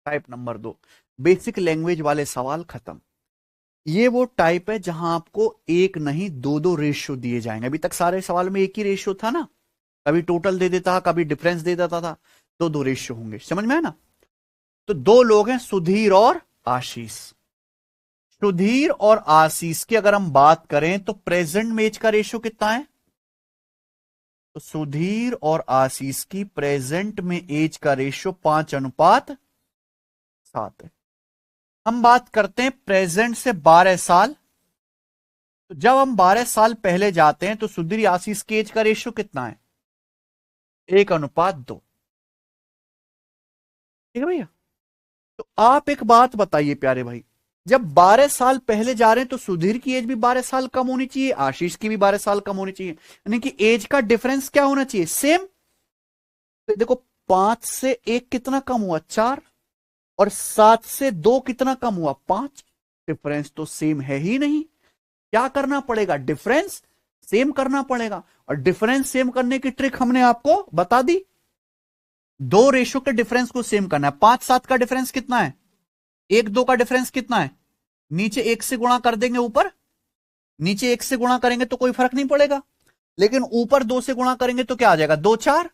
type number 2, basic language वाले सवाल खत्म। ये वो टाइप है जहां आपको एक नहीं दो दो रेशियो दिए जाएंगे। अभी तक सारे सवाल में एक ही रेशियो था ना, कभी टोटल दे देता, कभी डिफरेंस दे देता था, दो दो रेशियो होंगे, समझ में है ना। तो दो लोग हैं, सुधीर और आशीष। सुधीर और आशीष की अगर हम बात करें तो प्रेजेंट में एज का रेशियो कितना है? तो सुधीर और आशीष की प्रेजेंट में एज का रेशियो 5:7 है। हम बात करते हैं प्रेजेंट से 12 साल। तो जब हम 12 साल पहले जाते हैं तो सुधीर आशीष की एज का रेशियो कितना है? 1:2। ठीक है भैया। तो आप एक बात बताइए प्यारे भाई, जब 12 साल पहले जा रहे हैं तो सुधीर की एज भी 12 साल कम होनी चाहिए, आशीष की भी 12 साल कम होनी चाहिए, यानी कि एज का डिफरेंस क्या होना चाहिए? सेम। तो देखो 5 से 1 कितना कम हुआ? 4। और 7 से 2 कितना कम हुआ? 5। डिफरेंस तो सेम है ही नहीं। क्या करना पड़ेगा? डिफरेंस सेम करना पड़ेगा। और डिफरेंस सेम करने की ट्रिक हमने आपको बता दी। दो रेशियो के डिफरेंस को सेम करना है। 5-7 का डिफरेंस कितना है? 1-2 का डिफरेंस कितना है? नीचे 1 से गुणा कर देंगे, ऊपर नीचे 1 से गुणा करेंगे तो कोई फर्क नहीं पड़ेगा, लेकिन ऊपर 2 से गुणा करेंगे तो क्या आ जाएगा? 2-4।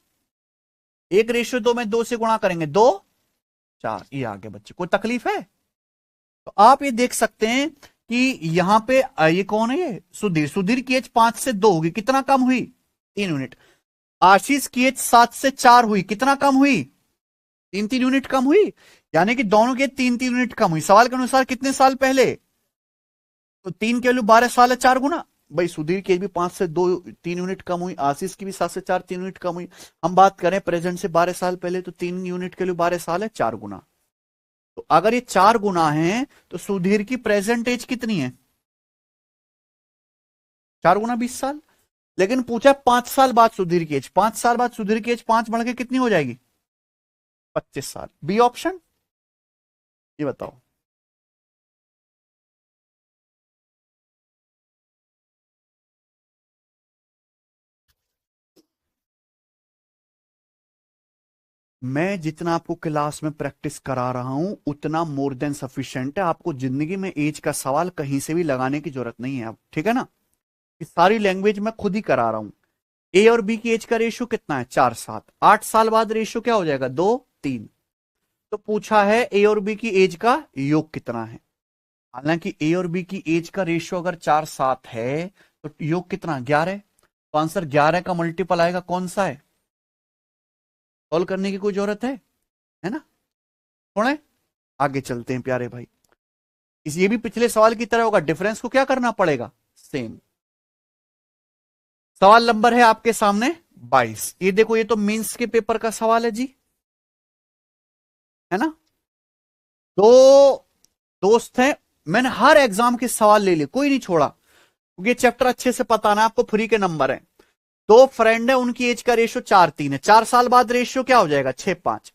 1:2 में 2 से गुणा करेंगे 2-4। ये आ गया बच्चे, कोई तकलीफ है? तो आप ये देख सकते हैं कि यहां पे ये कौन है? ये सुधीर। सुधीर की एज 5 से 2 होगी, कितना कम हुई? 3 यूनिट। आशीष की एज 7 से 4 हुई, कितना कम हुई? 3-3 यूनिट कम हुई, यानी कि दोनों के 3-3 यूनिट कम हुई। सवाल के अनुसार कितने साल पहले? तो 3 के वैल्यू 12 साल है, 4 गुना। भाई सुधीर की एज भी 5 से 2 3 यूनिट कम हुई, आशीष की भी 7 से 4 3 यूनिट कम हुई। हम बात करें प्रेजेंट से 12 साल पहले, तो 3 यूनिट के लिए 12 साल है, 4 गुना। तो अगर ये 4 गुना है तो सुधीर की प्रेजेंट एज कितनी है? 4 गुना 20 साल। लेकिन पूछा 5 साल बाद सुधीर की एज, 5 साल बाद सुधीर की एज 5 बढ़ के कितनी हो जाएगी? 25 साल। B option. ये बताओ। मैं जितना आपको क्लास में प्रैक्टिस करा रहा हूं उतना मोर देन सफिशिएंट है। आपको जिंदगी में एज का सवाल कहीं से भी लगाने की जरूरत नहीं है अब, ठीक है ना? ये सारी लैंग्वेज मैं खुद ही करा रहा हूं। ए और बी की एज का रेशियो कितना है? 4-7। 8 साल बाद रेशियो क्या हो जाएगा? 2-3। तो पूछा है ए और बी की एज का योग कितना है। हालांकि ए और बी की एज का रेशियो अगर 4-7 है तो योग कितना? 11। तो आंसर 11 का मल्टीपल आएगा, कौन सा है? सॉल्व करने की कोई जरूरत है ना? थोड़े आगे चलते हैं प्यारे भाई। ये भी पिछले सवाल की तरह होगा, डिफरेंस को क्या करना पड़ेगा? सेम। सवाल नंबर है आपके सामने 22। ये देखो, ये तो मेंस के पेपर का सवाल है जी, है ना? दो दोस्त हैं, मैंने हर एग्जाम के सवाल ले लिए, कोई नहीं छोड़ा, क्योंकि ये चैप्टर अच्छे से पता ना, आपको फ्री के नंबर है। दो फ्रेंड है, उनकी एज का रेशियो 4-3 है। 4 साल बाद रेशियो क्या हो जाएगा? 6-5।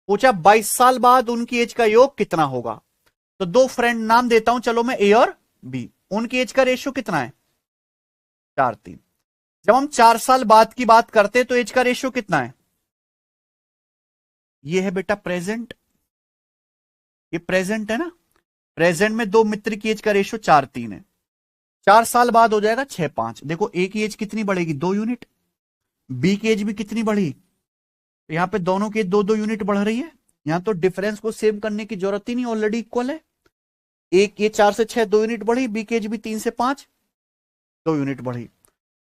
पूछा 22 साल बाद उनकी एज का योग कितना होगा। तो दो फ्रेंड नाम देता हूं, चलो मैं, ए और बी। उनकी एज का रेशियो कितना है? 4-3। जब हम 4 साल बाद की बात करते हैं तो एज का रेशियो कितना है? ये है बेटा प्रेजेंट, ये प्रेजेंट है ना? प्रेजेंट में दो मित्र की एज का रेशियो 4-3 है। 4 साल बाद हो जाएगा 6-5। देखो ए की एज कितनी बढ़ेगी? 2 यूनिट। बी की एज भी कितनी बढ़ी? तो यहां पे दोनों की 2-2 यूनिट बढ़ रही है। यहां तो डिफरेंस को सेव करने की जरूरत ही नहीं, ऑलरेडी इक्वल है। एक ये 4 से 6 2 यूनिट बढ़ी, बी की एज भी 3 से 5 2 यूनिट बढ़ी।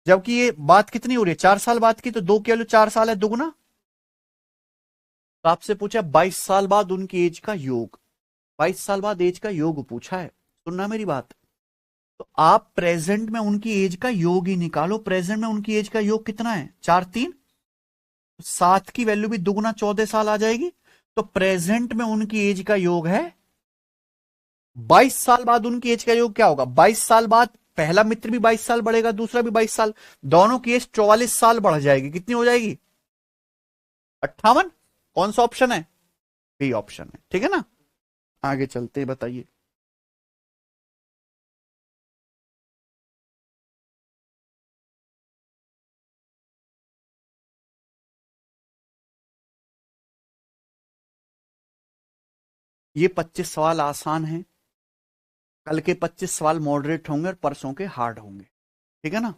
जबकि ये बात कितनी हो रही है? 4 साल बाद की, तो 2 की वैल्यू 4 साल है, दुगुना। तो आपसे पूछा 22 साल बाद उनकी एज का योग, 22 साल बाद एज का योग पूछा है, सुनना मेरी बात। तो आप प्रेजेंट में उनकी एज का योग ही निकालो। प्रेजेंट में उनकी एज का योग कितना है? 4-3। 7 की वैल्यू भी दुगुना 14 साल आ जाएगी। तो प्रेजेंट में उनकी एज का योग है 22 साल बाद उनकी एज का योग क्या होगा? 22 साल बाद पहला मित्र भी 22 साल बढ़ेगा, दूसरा भी 22 साल, दोनों की एज 44 साल बढ़ जाएगी। कितनी हो जाएगी? 58। कौन सा ऑप्शन है? बी ऑप्शन है, ठीक है ना? आगे चलते हैं, बताइए। ये 25 सवाल आसान हैं, कल के 25 सवाल मॉडरेट होंगे और परसों के हार्ड होंगे, ठीक है ना?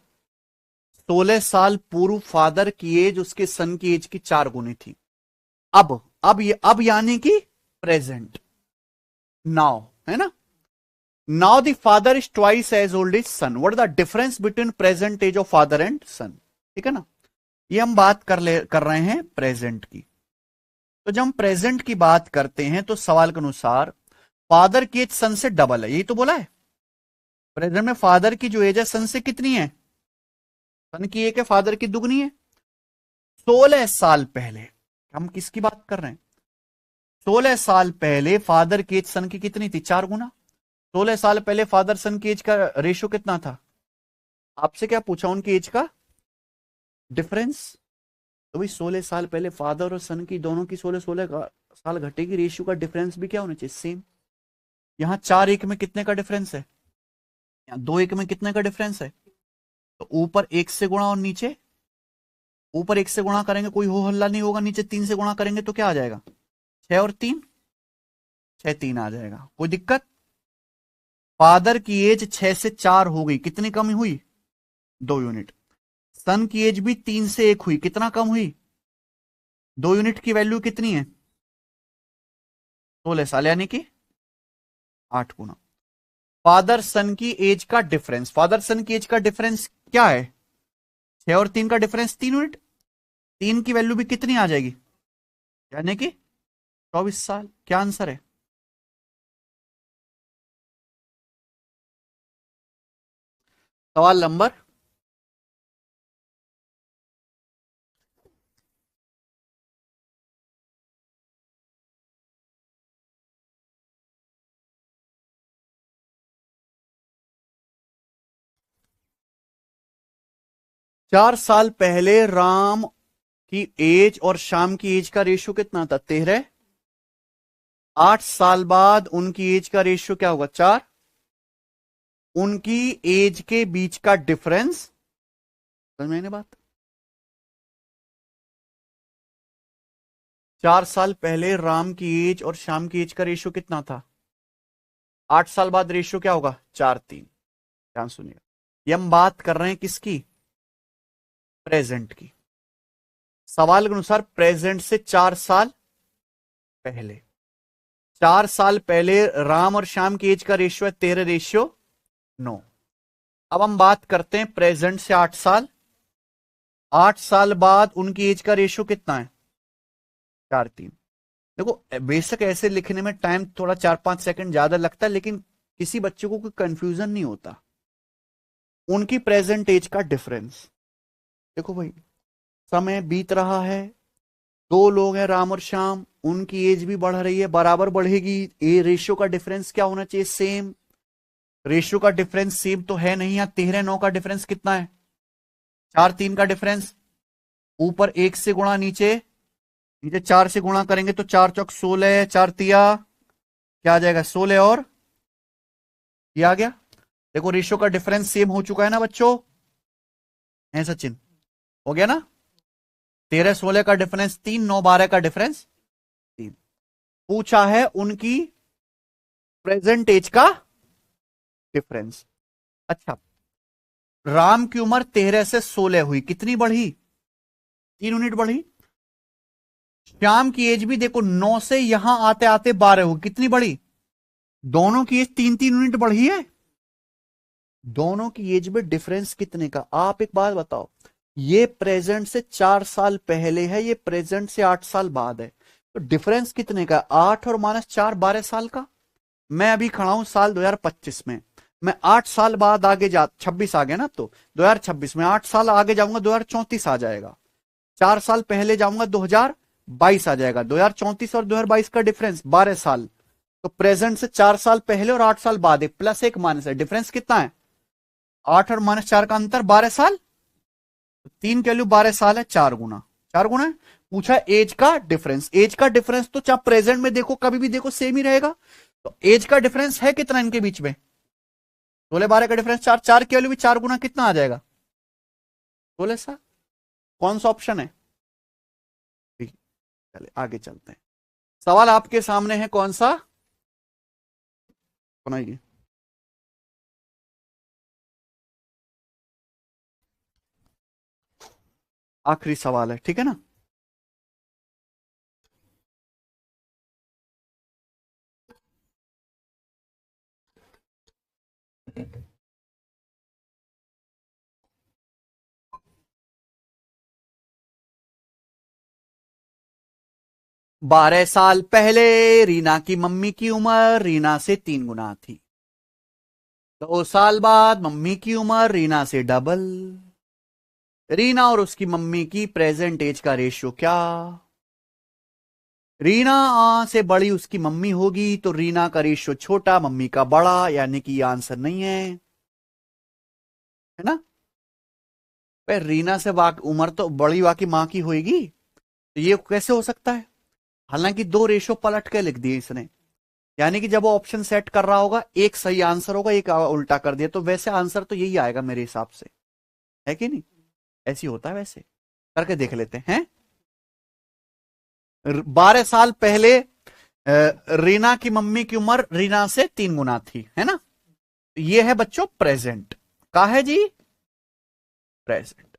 16 साल पूर्व फादर की एज उसके सन की एज की 4 गुनी थी। अब यानी कि प्रेजेंट, नाउ, है ना? Now the father is twice age old is son, what is the difference between present age of father and son. ठीक है ना, ये हम बात कर रहे हैं प्रेजेंट की। तो जब हम प्रेजेंट की बात करते हैं तो सवाल के अनुसार फादर की एज सन से डबल है, यही तो बोला है। प्रेजेंट में फादर की जो एज है सन से कितनी है, सन की एक है, फादर की दुगनी है। 16 साल पहले, हम किसकी बात कर रहे हैं, 16 साल पहले फादर की एज सन की कितनी थी, 4 गुना। 16 साल पहले फादर सन की एज का रेशियो कितना था, आपसे क्या पूछा, उनकी एज का डिफरेंस। तो भाई 16 साल पहले फादर और सन की दोनों की 16-16 साल घटेगी, रेशियो का डिफरेंस भी क्या होना चाहिए, सेम। यहां 4-1 में कितने का डिफरेंस है, यहां 2-1 में कितने का डिफरेंस है। तो ऊपर 1 से गुणा और नीचे, ऊपर 1 से गुणा करेंगे कोई हो हल्ला नहीं होगा, नीचे 3 से गुणा करेंगे तो क्या आ जाएगा, 6 और 3, 6-3 आ जाएगा, कोई दिक्कत। फादर की एज 6 से 4 हो गई, कितनी कमी हुई, 2 यूनिट। सन की एज भी 3 से 1 हुई, कितना कम हुई, 2 यूनिट की वैल्यू कितनी है, 16 साल, यानी कि 8 गुना। फादर सन की एज का डिफरेंस, फादर सन की एज का डिफरेंस क्या है, 6 और 3 का डिफरेंस 3 यूनिट, 3 की वैल्यू भी कितनी आ जाएगी, यानी कि 24 साल। क्या आंसर है, सवाल नंबर 4 साल पहले राम की एज और शाम की एज का रेशियो कितना था, 13। 8 साल बाद उनकी एज का रेशियो क्या होगा, 4। उनकी एज के बीच का डिफरेंस, समझ में बात, 4 साल पहले राम की एज और शाम की एज का रेशियो कितना था, 8 साल बाद रेशियो क्या होगा, 4-3। ध्यान सुनिएगा, ये हम बात कर रहे हैं किसकी, प्रेजेंट की। सवाल के अनुसार प्रेजेंट से 4 साल पहले, 4 साल पहले राम और श्याम की एज का रेशियो है 13:9। अब हम बात करते हैं प्रेजेंट से 8 साल, 8 साल बाद उनकी एज का रेशियो कितना है, 4-3। देखो बेशक ऐसे लिखने में टाइम थोड़ा 4-5 सेकंड ज्यादा लगता है, लेकिन किसी बच्चे को कोई कंफ्यूजन नहीं होता। उनकी प्रेजेंट एज का डिफरेंस, देखो भाई समय बीत रहा है, 2 लोग हैं राम और श्याम, उनकी एज भी बढ़ रही है, बराबर बढ़ेगी, ये रेशियो का डिफरेंस क्या होना चाहिए, सेम। रेशियो का डिफरेंस सेम तो है नहीं, यहां 13-9 का डिफरेंस कितना है, 4-3 का डिफरेंस। ऊपर 1 से गुणा, नीचे नीचे 4 से गुणा करेंगे तो 4 चौक 16, 4 तिया क्या आ जाएगा, 16 और ये आ गया। देखो रेशियो का डिफरेंस सेम हो चुका है ना बच्चों, है सचिन, हो गया ना। 13-16 का डिफरेंस 3, 9-12 का डिफरेंस 3। पूछा है उनकी प्रेजेंट एज का डिफरेंस। अच्छा, राम की उम्र 13 से 16 हुई, कितनी बढ़ी, 3 यूनिट बढ़ी। श्याम की एज भी देखो 9 से यहां आते आते 12 हुई, कितनी बढ़ी, दोनों की एज 3-3 यूनिट बढ़ी है। दोनों की एज में डिफरेंस कितने का, आप एक बात बताओ, ये प्रेजेंट से 4 साल पहले है, ये प्रेजेंट से 8 साल बाद है, तो डिफरेंस कितने का, 8 और -4 12 साल का। मैं अभी खड़ा हूं साल 2025 में, मैं 8 साल बाद आगे जा, 26 आ गया ना, तो 2026 में 8 साल आगे जाऊंगा 2034 आ जाएगा, 4 साल पहले जाऊंगा 2022 आ जाएगा, 2034 और 2022 का डिफरेंस 12 साल। तो प्रेजेंट से 4 साल पहले और 8 साल बाद है, +1 माइनस है, डिफरेंस कितना है, 8 और -4 का अंतर 12 साल, 3 की वैल्यू 12 साल है, 4 गुना, 4 गुना है। पूछा एज का डिफरेंस, एज का डिफरेंस तो चाहे प्रेजेंट में देखो कभी भी देखो सेम ही रहेगा। तो एज का डिफरेंस है कितना इनके बीच में, 16-12 का डिफरेंस 4, 4 की वैल्यू भी 4 गुना कितना आ जाएगा, 16 साल। कौन सा ऑप्शन है, ठीक है, चले आगे चलते हैं। सवाल आपके सामने है कौन सा, सुनाइए। आखिरी सवाल है, ठीक है ना। 12 साल पहले रीना की मम्मी की उम्र रीना से 3 गुना थी। 2 साल बाद मम्मी की उम्र रीना से डबल। रीना और उसकी मम्मी की प्रेजेंट एज का रेशियो क्या? रीना से बड़ी उसकी मम्मी होगी तो रीना का रेशियो छोटा, मम्मी का बड़ा, यानी कि ये आंसर नहीं है ना? पर रीना से उम्र तो बड़ी वाकी मां की होगी, तो ये कैसे हो सकता है? हालांकि दो रेशियो पलट के लिख दिए इसने, यानी कि जब वो ऑप्शन सेट कर रहा होगा एक सही आंसर होगा, एक उल्टा कर दिया, तो वैसे आंसर तो यही आएगा मेरे हिसाब से, है कि नहीं? ऐसी होता है वैसे, करके देख लेते हैं। 12 साल पहले रीना की मम्मी की उम्र रीना से 3 गुना थी, है ना? ये है बच्चों प्रेजेंट। का है जी? प्रेजेंट।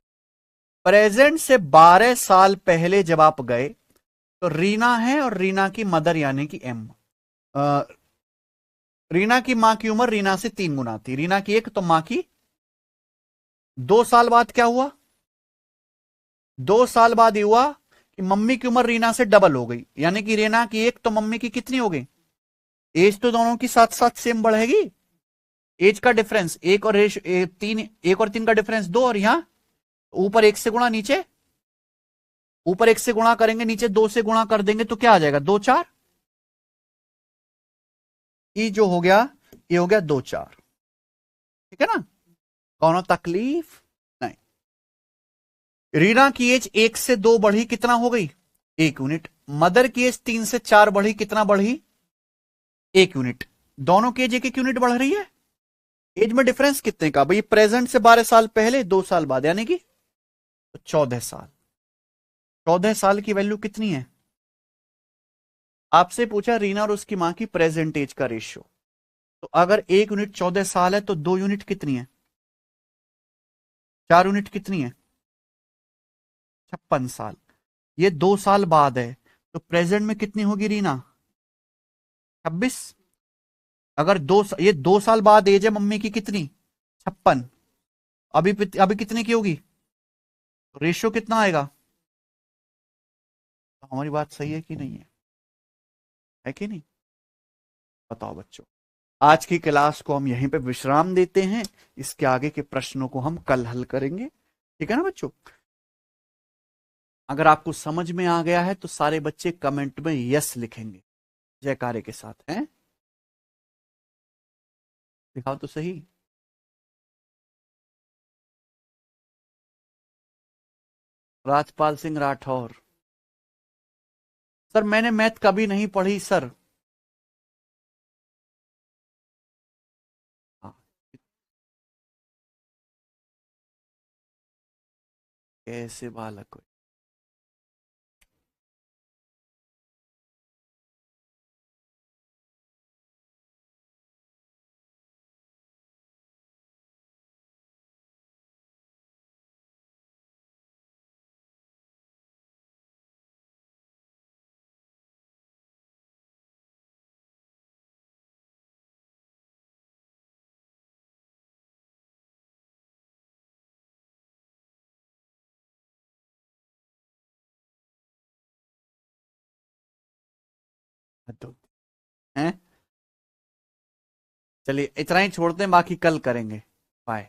प्रेजेंट से 12 साल पहले जब आप गए तो रीना है और रीना की मदर यानी कि एम। रीना की मां की उम्र रीना से 3 गुना थी, रीना की एक तो मां की। 2 साल बाद क्या हुआ? 2 साल बाद ये हुआ कि मम्मी की उम्र रीना से डबल हो गई, यानी कि रीना की एक तो मम्मी की कितनी हो गई? एज तो दोनों की साथ साथ सेम बढ़ेगी। एज का डिफरेंस एक और तीन, एक और तीन का डिफरेंस दो, और यहां ऊपर एक से गुणा, नीचे ऊपर एक से गुणा करेंगे, नीचे दो से गुणा कर देंगे, तो क्या आ जाएगा? 2 4। ये जो हो गया, ये हो गया 2 4। ठीक है ना? कौन तकलीफ नहीं। रीना की एज 1 से 2 बढ़ी, कितना हो गई? 1 यूनिट। मदर की एज 3 से 4 बढ़ी, कितना बढ़ी? 1 यूनिट। दोनों की एज 1 1 यूनिट बढ़ रही है। एज में डिफरेंस कितने का भाई? प्रेजेंट से 12 साल पहले, 2 साल बाद, यानी कि 14 साल। 14 साल की वैल्यू कितनी है? आपसे पूछा रीना और उसकी मां की प्रेजेंट एज का रेशियो, तो अगर 1 यूनिट 14 साल है तो 2 यूनिट कितनी है? 4 यूनिट कितनी है? 56 साल। ये 2 साल बाद है, तो प्रेजेंट में कितनी होगी रीना? 26। अगर ये 2 साल बाद एज है मम्मी की कितनी? 56। अभी अभी कितने की होगी? रेशियो कितना आएगा? तो हमारी बात सही है कि नहीं है कि नहीं? बताओ बच्चों। आज की क्लास को हम यहीं पे विश्राम देते हैं, इसके आगे के प्रश्नों को हम कल हल करेंगे, ठीक है ना बच्चों? अगर आपको समझ में आ गया है तो सारे बच्चे कमेंट में यस लिखेंगे, जयकारे के साथ, हैं? दिखाओ तो सही। राजपाल सिंह राठौर, सर मैंने मैथ कभी नहीं पढ़ी सर। हाँ, कैसे बालक हो? तो हैं, चलिए इतना ही छोड़ते हैं, बाकी कल करेंगे। बाय।